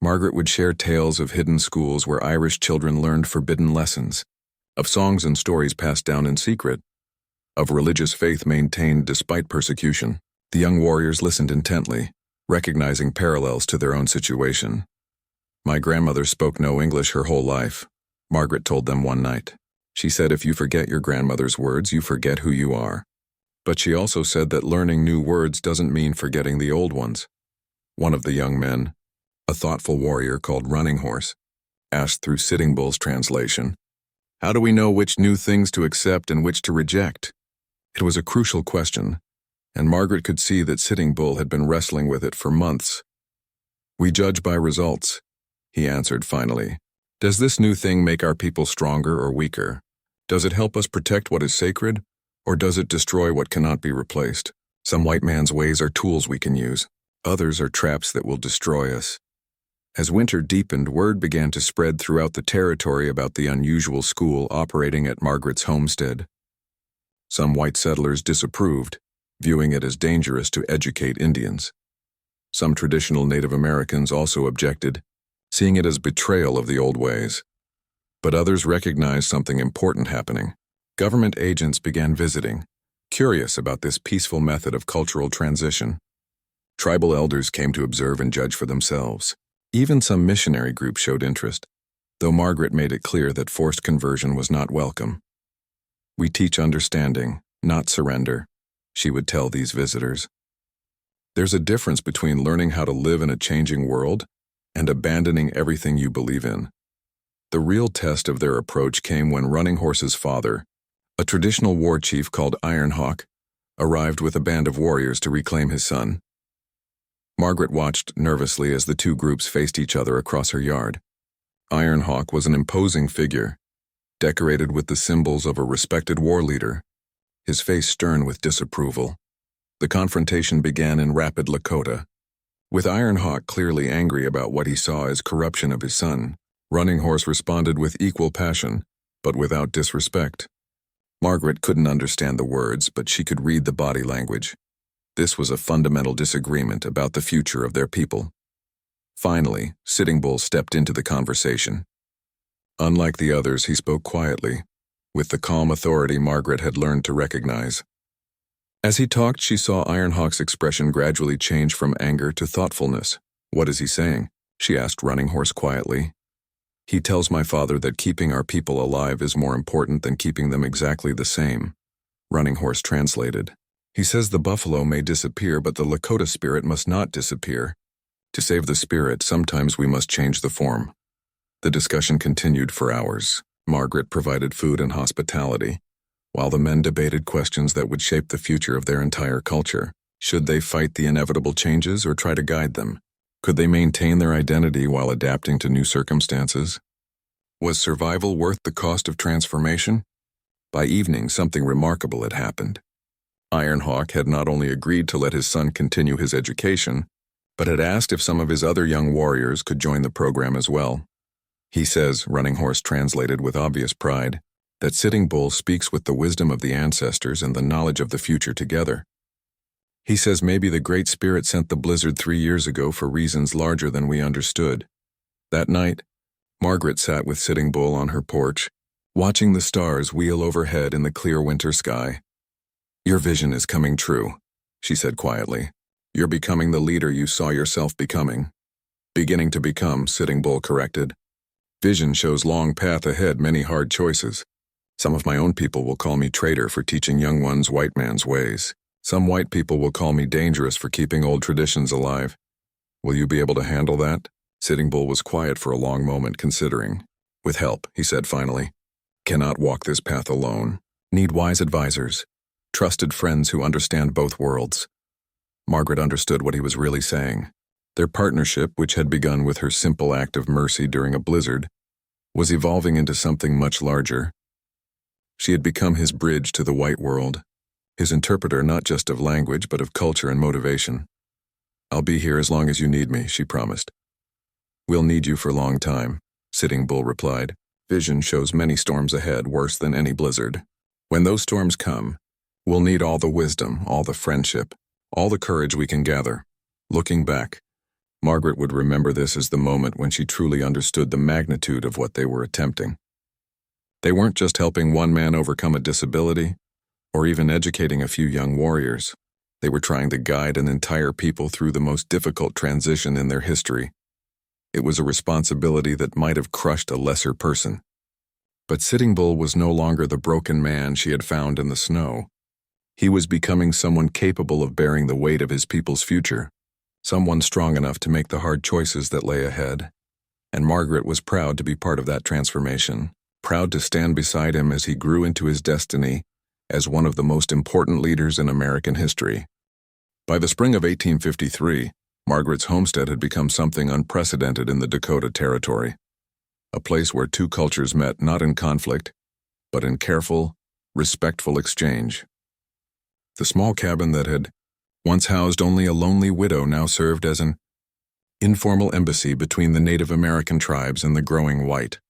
Margaret would share tales of hidden schools where Irish children learned forbidden lessons, of songs and stories passed down in secret, of religious faith maintained despite persecution. The young warriors listened intently, recognizing parallels to their own situation. My grandmother spoke no English her whole life, Margaret told them one night. She said if you forget your grandmother's words, you forget who you are. But she also said that learning new words doesn't mean forgetting the old ones. One of the young men, a thoughtful warrior called Running Horse, asked through Sitting Bull's translation, how do we know which new things to accept and which to reject? It was a crucial question, and Margaret could see that Sitting Bull had been wrestling with it for months. We judge by results, he answered finally. Does this new thing make our people stronger or weaker? Does it help us protect what is sacred, or does it destroy what cannot be replaced? Some white man's ways are tools we can use. Others are traps that will destroy us. As winter deepened, word began to spread throughout the territory about the unusual school operating at Margaret's homestead. Some white settlers disapproved, viewing it as dangerous to educate Indians. Some traditional Native Americans also objected, seeing it as betrayal of the old ways. But others recognized something important happening. Government agents began visiting, curious about this peaceful method of cultural transition. Tribal elders came to observe and judge for themselves. Even some missionary groups showed interest, though Margaret made it clear that forced conversion was not welcome. We teach understanding, not surrender, she would tell these visitors. There's a difference between learning how to live in a changing world and abandoning everything you believe in. The real test of their approach came when Running Horse's father, a traditional war chief called Iron Hawk, arrived with a band of warriors to reclaim his son. Margaret watched nervously as the two groups faced each other across her yard. Iron Hawk was an imposing figure, decorated with the symbols of a respected war leader, his face stern with disapproval. The confrontation began in Rapid Lakota. With Iron Hawk clearly angry about what he saw as corruption of his son, Running Horse responded with equal passion, but without disrespect. Margaret couldn't understand the words, but she could read the body language. This was a fundamental disagreement about the future of their people. Finally, Sitting Bull stepped into the conversation. Unlike the others, he spoke quietly, with the calm authority Margaret had learned to recognize. As he talked, she saw Ironhawk's expression gradually change from anger to thoughtfulness. "What is he saying?" she asked Running Horse quietly. "He tells my father that keeping our people alive is more important than keeping them exactly the same," Running Horse translated. "He says the buffalo may disappear, but the Lakota spirit must not disappear. To save the spirit, sometimes we must change the form." The discussion continued for hours. Margaret provided food and hospitality, while the men debated questions that would shape the future of their entire culture. Should they fight the inevitable changes or try to guide them? Could they maintain their identity while adapting to new circumstances? Was survival worth the cost of transformation? By evening, something remarkable had happened. Ironhawk had not only agreed to let his son continue his education, but had asked if some of his other young warriors could join the program as well. He says, Running Horse translated with obvious pride, that Sitting Bull speaks with the wisdom of the ancestors and the knowledge of the future together. He says maybe the Great Spirit sent the blizzard 3 years ago for reasons larger than we understood. That night, Margaret sat with Sitting Bull on her porch, watching the stars wheel overhead in the clear winter sky. "Your vision is coming true," she said quietly. "You're becoming the leader you saw yourself becoming." "Beginning to become," Sitting Bull corrected. "Vision shows long path ahead, many hard choices. Some of my own people will call me traitor for teaching young ones white man's ways. Some white people will call me dangerous for keeping old traditions alive. Will you be able to handle that?" Sitting Bull was quiet for a long moment, considering. "With help," he said finally. "Cannot walk this path alone. Need wise advisors. Trusted friends who understand both worlds." Margaret understood what he was really saying. Their partnership, which had begun with her simple act of mercy during a blizzard, was evolving into something much larger. She had become his bridge to the white world, his interpreter not just of language but of culture and motivation. "I'll be here as long as you need me," she promised. "We'll need you for a long time," Sitting Bull replied. "Vision shows many storms ahead, worse than any blizzard. When those storms come, we'll need all the wisdom, all the friendship, all the courage we can gather." Looking back, Margaret would remember this as the moment when she truly understood the magnitude of what they were attempting. They weren't just helping one man overcome a disability, or even educating a few young warriors. They were trying to guide an entire people through the most difficult transition in their history. It was a responsibility that might have crushed a lesser person. But Sitting Bull was no longer the broken man she had found in the snow. He was becoming someone capable of bearing the weight of his people's future, someone strong enough to make the hard choices that lay ahead. And Margaret was proud to be part of that transformation, proud to stand beside him as he grew into his destiny as one of the most important leaders in American history. By the spring of 1853, Margaret's homestead had become something unprecedented in the Dakota Territory, a place where two cultures met not in conflict, but in careful, respectful exchange. The small cabin that had once housed only a lonely widow now served as an informal embassy between the Native American tribes and the growing white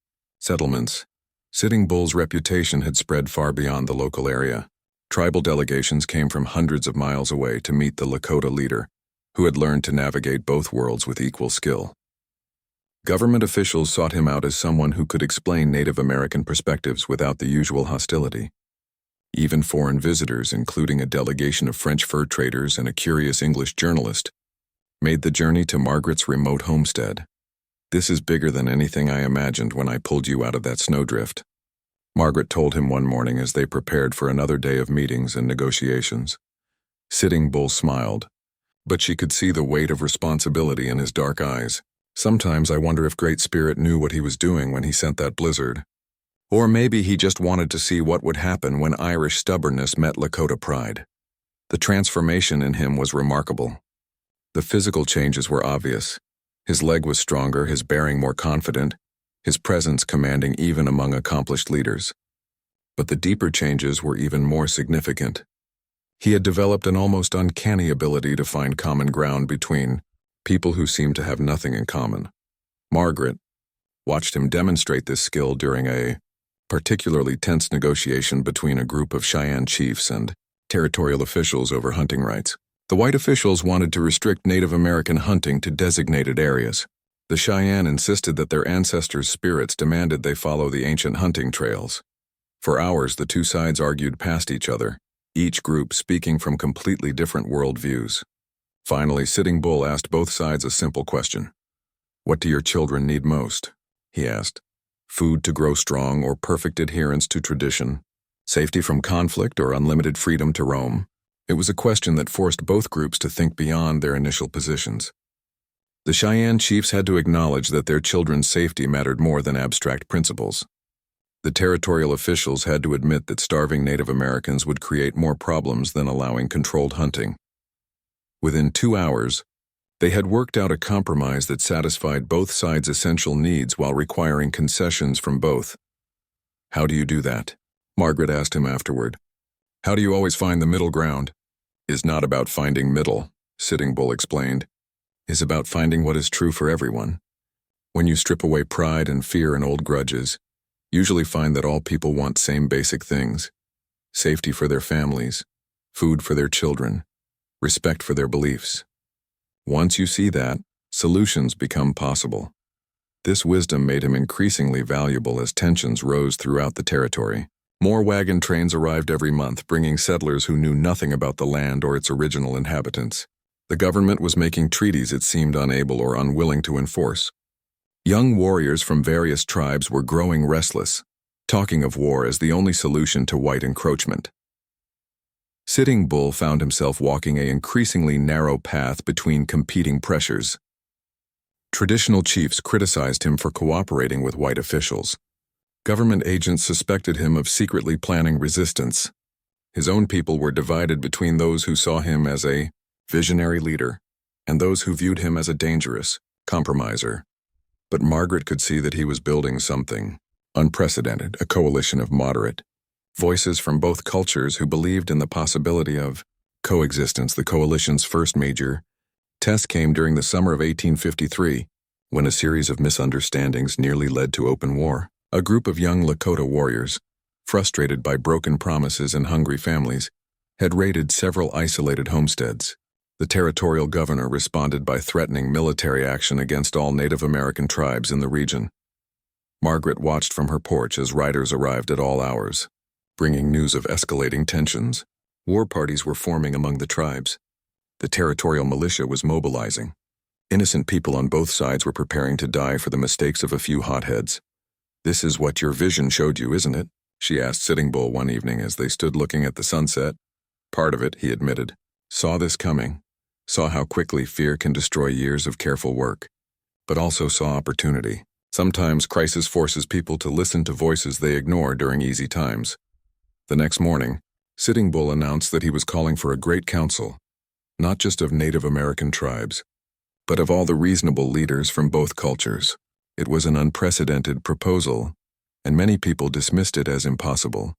settlements. Sitting Bull's reputation had spread far beyond the local area. Tribal delegations came from hundreds of miles away to meet the Lakota leader, who had learned to navigate both worlds with equal skill. Government officials sought him out as someone who could explain Native American perspectives without the usual hostility. Even foreign visitors, including a delegation of French fur traders and a curious English journalist, made the journey to Margaret's remote homestead. "This is bigger than anything I imagined when I pulled you out of that snowdrift," Margaret told him one morning as they prepared for another day of meetings and negotiations. Sitting Bull smiled, but she could see the weight of responsibility in his dark eyes. "Sometimes I wonder if Great Spirit knew what he was doing when he sent that blizzard. Or maybe he just wanted to see what would happen when Irish stubbornness met Lakota pride." The transformation in him was remarkable. The physical changes were obvious. His leg was stronger, his bearing more confident, his presence commanding even among accomplished leaders. But the deeper changes were even more significant. He had developed an almost uncanny ability to find common ground between people who seemed to have nothing in common. Margaret watched him demonstrate this skill during a particularly tense negotiation between a group of Cheyenne chiefs and territorial officials over hunting rights. The white officials wanted to restrict Native American hunting to designated areas. The Cheyenne insisted that their ancestors' spirits demanded they follow the ancient hunting trails. For hours, the two sides argued past each other, each group speaking from completely different worldviews. Finally, Sitting Bull asked both sides a simple question. "What do your children need most?" he asked. "Food to grow strong or perfect adherence to tradition? Safety from conflict or unlimited freedom to roam?" It was a question that forced both groups to think beyond their initial positions. The Cheyenne chiefs had to acknowledge that their children's safety mattered more than abstract principles. The territorial officials had to admit that starving Native Americans would create more problems than allowing controlled hunting. Within 2 hours, they had worked out a compromise that satisfied both sides' essential needs while requiring concessions from both. "How do you do that?" Margaret asked him afterward. "How do you always find the middle ground?" "Is not about finding middle," Sitting Bull explained. "Is about finding what is true for everyone. When you strip away pride and fear and old grudges, usually find that all people want same basic things: safety for their families, food for their children, respect for their beliefs. Once you see that, solutions become possible." This wisdom made him increasingly valuable as tensions rose throughout the territory. More wagon trains arrived every month, bringing settlers who knew nothing about the land or its original inhabitants. The government was making treaties it seemed unable or unwilling to enforce. Young warriors from various tribes were growing restless, talking of war as the only solution to white encroachment. Sitting Bull found himself walking an increasingly narrow path between competing pressures. Traditional chiefs criticized him for cooperating with white officials. Government agents suspected him of secretly planning resistance. His own people were divided between those who saw him as a visionary leader and those who viewed him as a dangerous compromiser. But Margaret could see that he was building something unprecedented, a coalition of moderate voices from both cultures who believed in the possibility of coexistence. The coalition's first major test came during the summer of 1853, when a series of misunderstandings nearly led to open war. A group of young Lakota warriors, frustrated by broken promises and hungry families, had raided several isolated homesteads. The territorial governor responded by threatening military action against all Native American tribes in the region. Margaret watched from her porch as riders arrived at all hours, bringing news of escalating tensions. War parties were forming among the tribes. The territorial militia was mobilizing. Innocent people on both sides were preparing to die for the mistakes of a few hotheads. "This is what your vision showed you, isn't it?" she asked Sitting Bull one evening as they stood looking at the sunset. "Part of it," he admitted. "Saw this coming. Saw how quickly fear can destroy years of careful work. But also saw opportunity. Sometimes crisis forces people to listen to voices they ignore during easy times." The next morning, Sitting Bull announced that he was calling for a great council, not just of Native American tribes, but of all the reasonable leaders from both cultures. It was an unprecedented proposal, and many people dismissed it as impossible.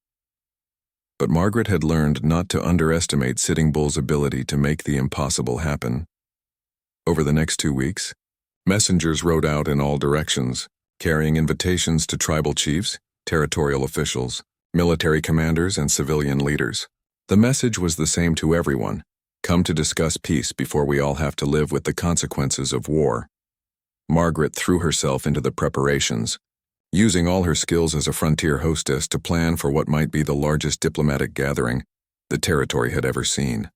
But Margaret had learned not to underestimate Sitting Bull's ability to make the impossible happen. Over the next 2 weeks, messengers rode out in all directions, carrying invitations to tribal chiefs, territorial officials, military commanders, and civilian leaders. The message was the same to everyone: come to discuss peace before we all have to live with the consequences of war. Margaret threw herself into the preparations, using all her skills as a frontier hostess to plan for what might be the largest diplomatic gathering the territory had ever seen.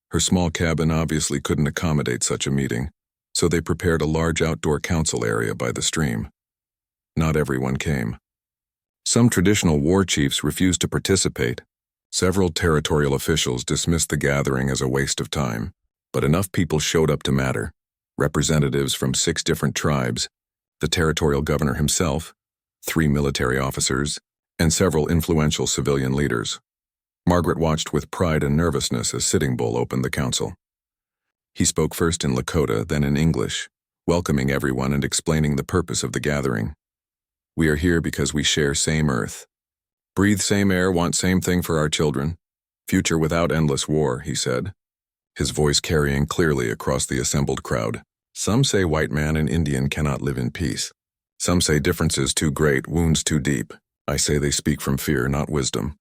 Her small cabin obviously couldn't accommodate such a meeting, so they prepared a large outdoor council area by the stream. Not everyone came. Some traditional war chiefs refused to participate. Several territorial officials dismissed the gathering as a waste of time, but enough people showed up to matter. Representatives from 6 different tribes, the territorial governor himself, 3 military officers, and several influential civilian leaders. Margaret watched with pride and nervousness as Sitting Bull opened the council. He spoke first in Lakota, then in English, welcoming everyone and explaining the purpose of the gathering. "We are here because we share same earth. Breathe same air, want same thing for our children. Future without endless war," he said, his voice carrying clearly across the assembled crowd. "Some say white man and Indian cannot live in peace. Some say differences too great, wounds too deep. I say they speak from fear, not wisdom."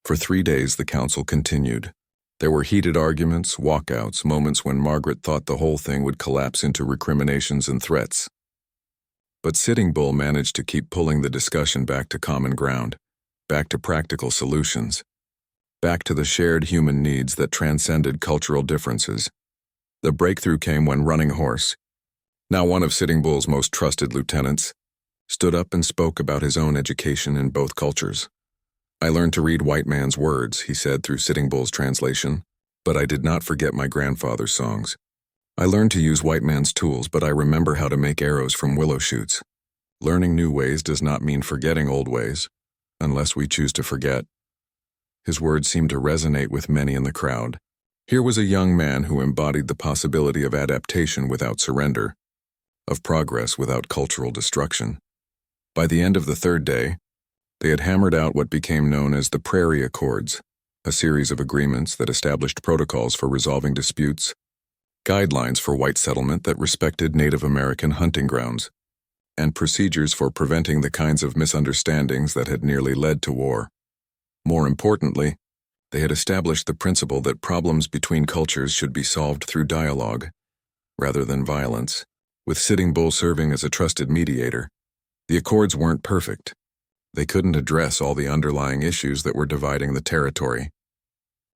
For 3 days the council continued. There were heated arguments, walkouts, moments when Margaret thought the whole thing would collapse into recriminations and threats. But Sitting Bull managed to keep pulling the discussion back to common ground. back to practical solutions, back to the shared human needs that transcended cultural differences. The breakthrough came when Running Horse, now one of Sitting Bull's most trusted lieutenants, stood up and spoke about his own education in both cultures. "I learned to read white man's words," he said through Sitting Bull's translation, "but I did not forget my grandfather's songs. I learned to use white man's tools, but I remember how to make arrows from willow shoots. Learning new ways does not mean forgetting old ways, unless we choose to forget." His words seemed to resonate with many in the crowd. Here was a young man who embodied the possibility of adaptation without surrender, of progress without cultural destruction. By the end of the third day, they had hammered out what became known as the Prairie Accords, a series of agreements that established protocols for resolving disputes, guidelines for white settlement that respected Native American hunting grounds, and procedures for preventing the kinds of misunderstandings that had nearly led to war. More importantly, they had established the principle that problems between cultures should be solved through dialogue, rather than violence, with Sitting Bull serving as a trusted mediator. The accords weren't perfect. They couldn't address all the underlying issues that were dividing the territory.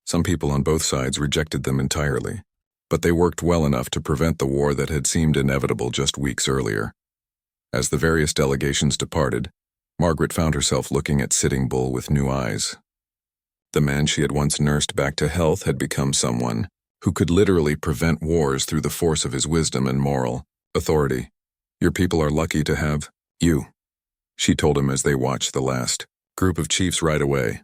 Some people on both sides rejected them entirely, but they worked well enough to prevent the war that had seemed inevitable just weeks earlier. As the various delegations departed, Margaret found herself looking at Sitting Bull with new eyes. The man she had once nursed back to health had become someone who could literally prevent wars through the force of his wisdom and moral authority. "Your people are lucky to have you," she told him as they watched the last group of chiefs ride away.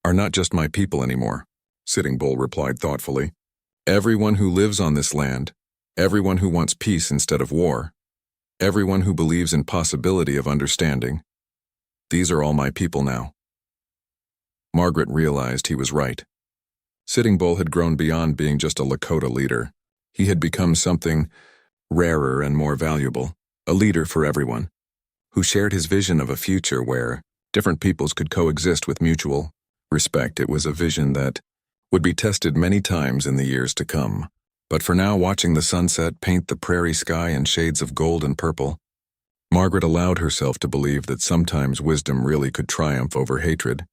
"Are not just my people anymore," Sitting Bull replied thoughtfully. "Everyone who lives on this land, everyone who wants peace instead of war, everyone who believes in possibility of understanding, these are all my people now." Margaret realized he was right. Sitting Bull had grown beyond being just a Lakota leader. He had become something rarer and more valuable, a leader for everyone, who shared his vision of a future where different peoples could coexist with mutual respect. It was a vision that would be tested many times in the years to come. But for now, watching the sunset paint the prairie sky in shades of gold and purple, Margaret allowed herself to believe that sometimes wisdom really could triumph over hatred,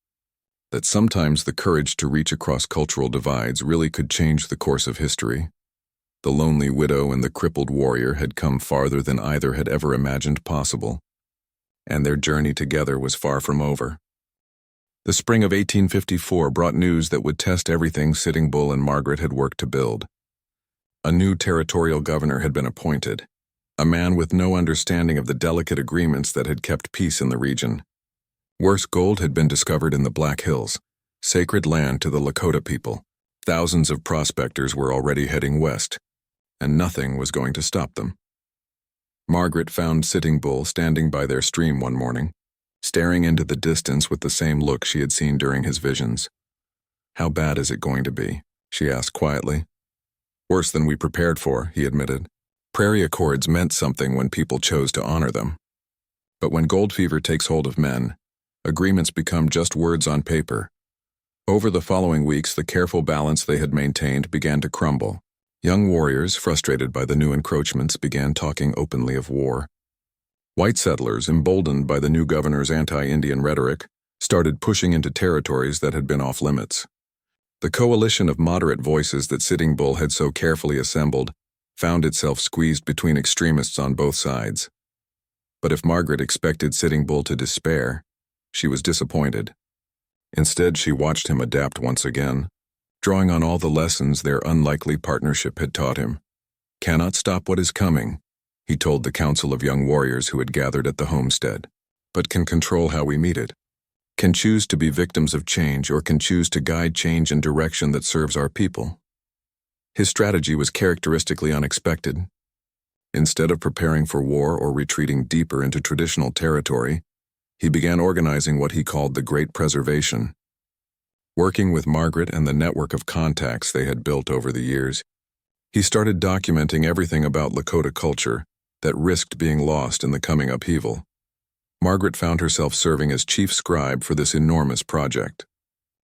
that sometimes the courage to reach across cultural divides really could change the course of history. The lonely widow and the crippled warrior had come farther than either had ever imagined possible, and their journey together was far from over. The spring of 1854 brought news that would test everything Sitting Bull and Margaret had worked to build. A new territorial governor had been appointed, a man with no understanding of the delicate agreements that had kept peace in the region. Worse gold had been discovered in the Black Hills, sacred land to the Lakota people. Thousands of prospectors were already heading west, and nothing was going to stop them. Margaret found Sitting Bull standing by their stream one morning, staring into the distance with the same look she had seen during his visions. "How bad is it going to be?" she asked quietly. "Worse than we prepared for," he admitted. Prairie Accords meant something when people chose to honor them. But when gold fever takes hold of men, agreements become just words on paper. Over the following weeks, the careful balance they had maintained began to crumble. Young warriors, frustrated by the new encroachments, began talking openly of war. White settlers, emboldened by the new governor's anti-Indian rhetoric, started pushing into territories that had been off-limits. The coalition of moderate voices that Sitting Bull had so carefully assembled found itself squeezed between extremists on both sides. But if Margaret expected Sitting Bull to despair, she was disappointed. Instead, she watched him adapt once again, drawing on all the lessons their unlikely partnership had taught him. "Cannot stop what is coming," he told the council of young warriors who had gathered at the homestead, "but can control how we meet it. Can choose to be victims of change or can choose to guide change in direction that serves our people." His strategy was characteristically unexpected. Instead of preparing for war or retreating deeper into traditional territory, he began organizing what he called the Great Preservation. Working with Margaret and the network of contacts they had built over the years, he started documenting everything about Lakota culture that risked being lost in the coming upheaval. Margaret found herself serving as chief scribe for this enormous project.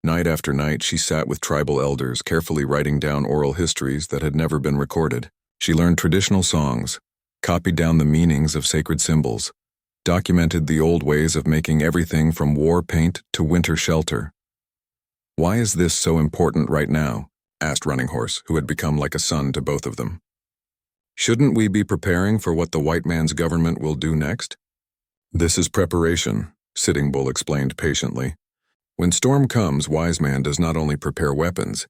Night after night, she sat with tribal elders, carefully writing down oral histories that had never been recorded. She learned traditional songs, copied down the meanings of sacred symbols, documented the old ways of making everything from war paint to winter shelter. "Why is this so important right now?" asked Running Horse, who had become like a son to both of them. "Shouldn't we be preparing for what the white man's government will do next?" "This is preparation," Sitting Bull explained patiently. "When storm comes, Wise Man does not only prepare weapons,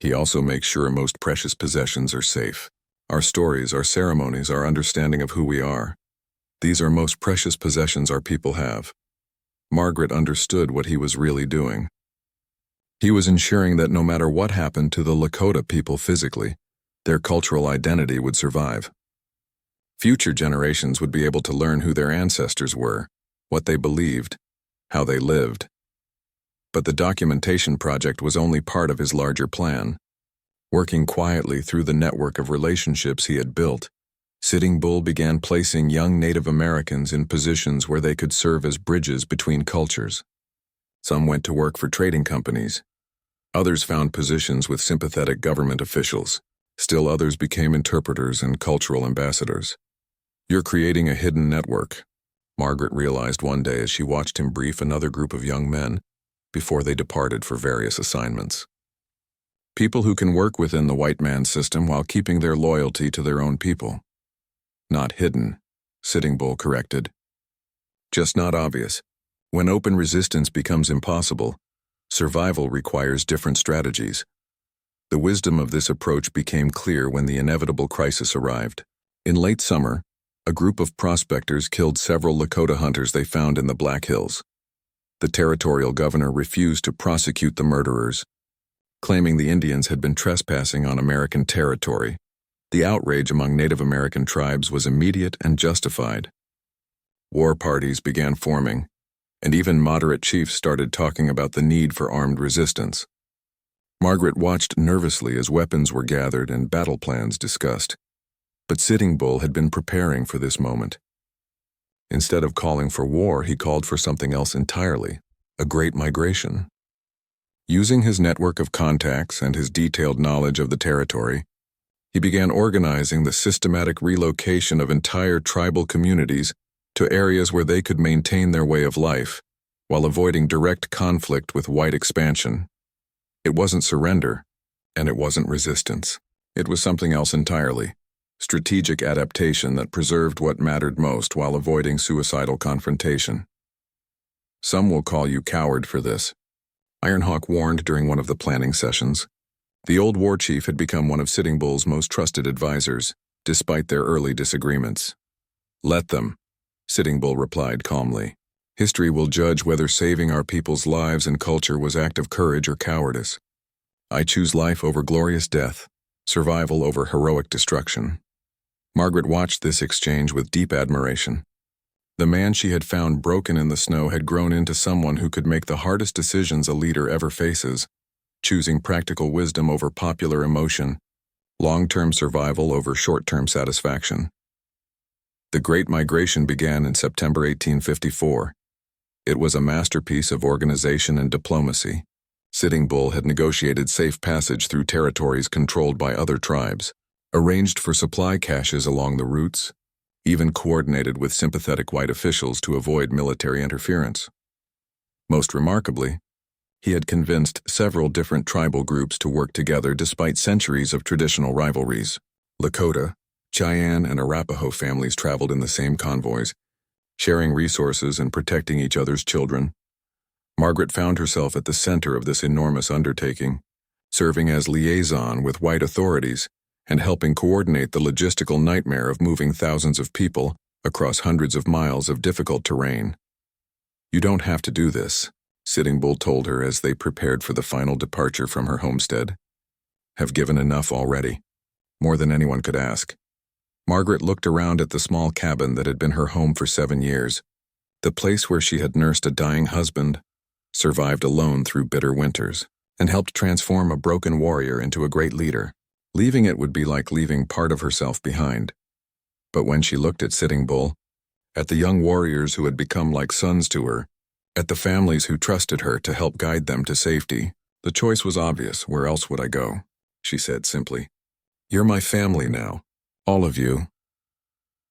he also makes sure most precious possessions are safe. Our stories, our ceremonies, our understanding of who we are. These are most precious possessions our people have." Margaret understood what he was really doing. He was ensuring that no matter what happened to the Lakota people physically, their cultural identity would survive. Future generations would be able to learn who their ancestors were, what they believed, how they lived. But the documentation project was only part of his larger plan. Working quietly through the network of relationships he had built, Sitting Bull began placing young Native Americans in positions where they could serve as bridges between cultures. Some went to work for trading companies. Others found positions with sympathetic government officials. Still others became interpreters and cultural ambassadors. "You're creating a hidden network," Margaret realized one day as she watched him brief another group of young men before they departed for various assignments. "People who can work within the white man's system while keeping their loyalty to their own people." "Not hidden," Sitting Bull corrected. "Just not obvious. When open resistance becomes impossible, survival requires different strategies." The wisdom of this approach became clear when the inevitable crisis arrived. In late summer, a group of prospectors killed several Lakota hunters they found in the Black Hills. The territorial governor refused to prosecute the murderers, claiming the Indians had been trespassing on American territory. The outrage among Native American tribes was immediate and justified. War parties began forming, and even moderate chiefs started talking about the need for armed resistance. Margaret watched nervously as weapons were gathered and battle plans discussed. But Sitting Bull had been preparing for this moment. Instead of calling for war, he called for something else entirely, a great migration. Using his network of contacts and his detailed knowledge of the territory, he began organizing the systematic relocation of entire tribal communities to areas where they could maintain their way of life, while avoiding direct conflict with white expansion. It wasn't surrender, and it wasn't resistance. It was something else entirely. Strategic adaptation that preserved what mattered most while avoiding suicidal confrontation. "Some will call you coward for this," Ironhawk warned during one of the planning sessions. The old war chief had become one of Sitting Bull's most trusted advisors, despite their early disagreements. "Let them," Sitting Bull replied calmly. "History will judge whether saving our people's lives and culture was act of courage or cowardice. I choose life over glorious death, survival over heroic destruction." Margaret watched this exchange with deep admiration. The man she had found broken in the snow had grown into someone who could make the hardest decisions a leader ever faces, choosing practical wisdom over popular emotion, long-term survival over short-term satisfaction. The Great Migration began in September 1854. It was a masterpiece of organization and diplomacy. Sitting Bull had negotiated safe passage through territories controlled by other tribes, arranged for supply caches along the routes, even coordinated with sympathetic white officials to avoid military interference. Most remarkably, he had convinced several different tribal groups to work together despite centuries of traditional rivalries. Lakota, Cheyenne, and Arapaho families traveled in the same convoys, sharing resources and protecting each other's children. Margaret found herself at the center of this enormous undertaking, serving as liaison with white authorities and helping coordinate the logistical nightmare of moving thousands of people across hundreds of miles of difficult terrain. "You don't have to do this," Sitting Bull told her as they prepared for the final departure from her homestead. "Have given enough already, more than anyone could ask." Margaret looked around at the small cabin that had been her home for 7 years, the place where she had nursed a dying husband, survived alone through bitter winters, and helped transform a broken warrior into a great leader. Leaving it would be like leaving part of herself behind. But when she looked at Sitting Bull, at the young warriors who had become like sons to her, at the families who trusted her to help guide them to safety, the choice was obvious. "Where else would I go?" she said simply. "You're my family now, all of you."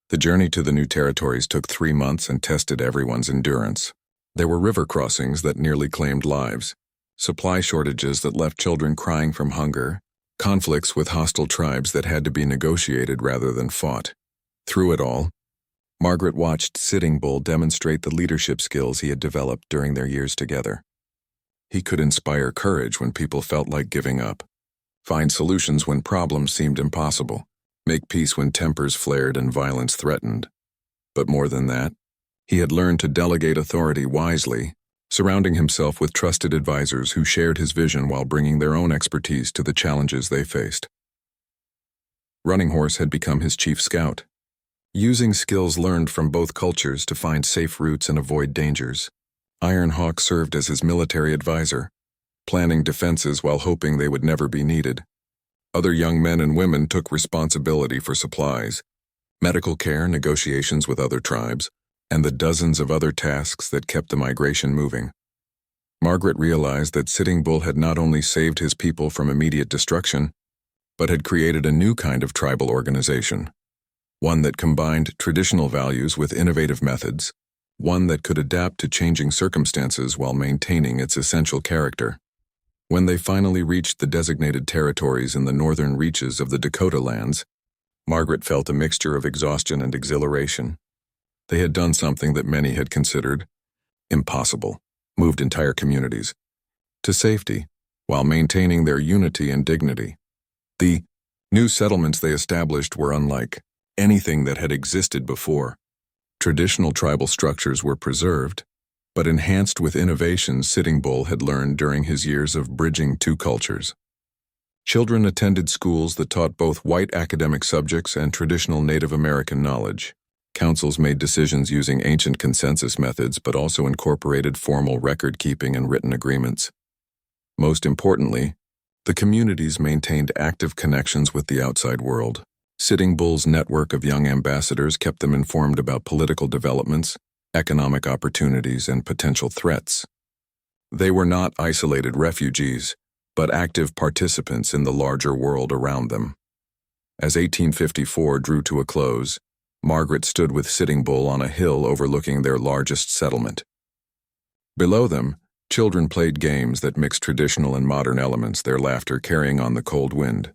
The journey to the new territories took 3 months and tested everyone's endurance. There were river crossings that nearly claimed lives, supply shortages that left children crying from hunger, conflicts with hostile tribes that had to be negotiated rather than fought. Through it all, Margaret watched Sitting Bull demonstrate the leadership skills he had developed during their years together. He could inspire courage when people felt like giving up, find solutions when problems seemed impossible, make peace when tempers flared and violence threatened. But more than that, he had learned to delegate authority wisely, surrounding himself with trusted advisors who shared his vision while bringing their own expertise to the challenges they faced. Running Horse had become his chief scout, using skills learned from both cultures to find safe routes and avoid dangers. Iron Hawk served as his military advisor, planning defenses while hoping they would never be needed. Other young men and women took responsibility for supplies, medical care, negotiations with other tribes, and the dozens of other tasks that kept the migration moving. Margaret realized that Sitting Bull had not only saved his people from immediate destruction, but had created a new kind of tribal organization, one that combined traditional values with innovative methods, one that could adapt to changing circumstances while maintaining its essential character. When they finally reached the designated territories in the northern reaches of the Dakota lands, Margaret felt a mixture of exhaustion and exhilaration. They had done something that many had considered impossible, moved entire communities to safety while maintaining their unity and dignity. The new settlements they established were unlike anything that had existed before. Traditional tribal structures were preserved, but enhanced with innovations Sitting Bull had learned during his years of bridging two cultures. Children attended schools that taught both white academic subjects and traditional Native American knowledge. Councils made decisions using ancient consensus methods but also incorporated formal record-keeping and written agreements. Most importantly, the communities maintained active connections with the outside world. Sitting Bull's network of young ambassadors kept them informed about political developments, economic opportunities, and potential threats. They were not isolated refugees, but active participants in the larger world around them. As 1854 drew to a close, Margaret stood with Sitting Bull on a hill overlooking their largest settlement. Below them, children played games that mixed traditional and modern elements, their laughter carrying on the cold wind.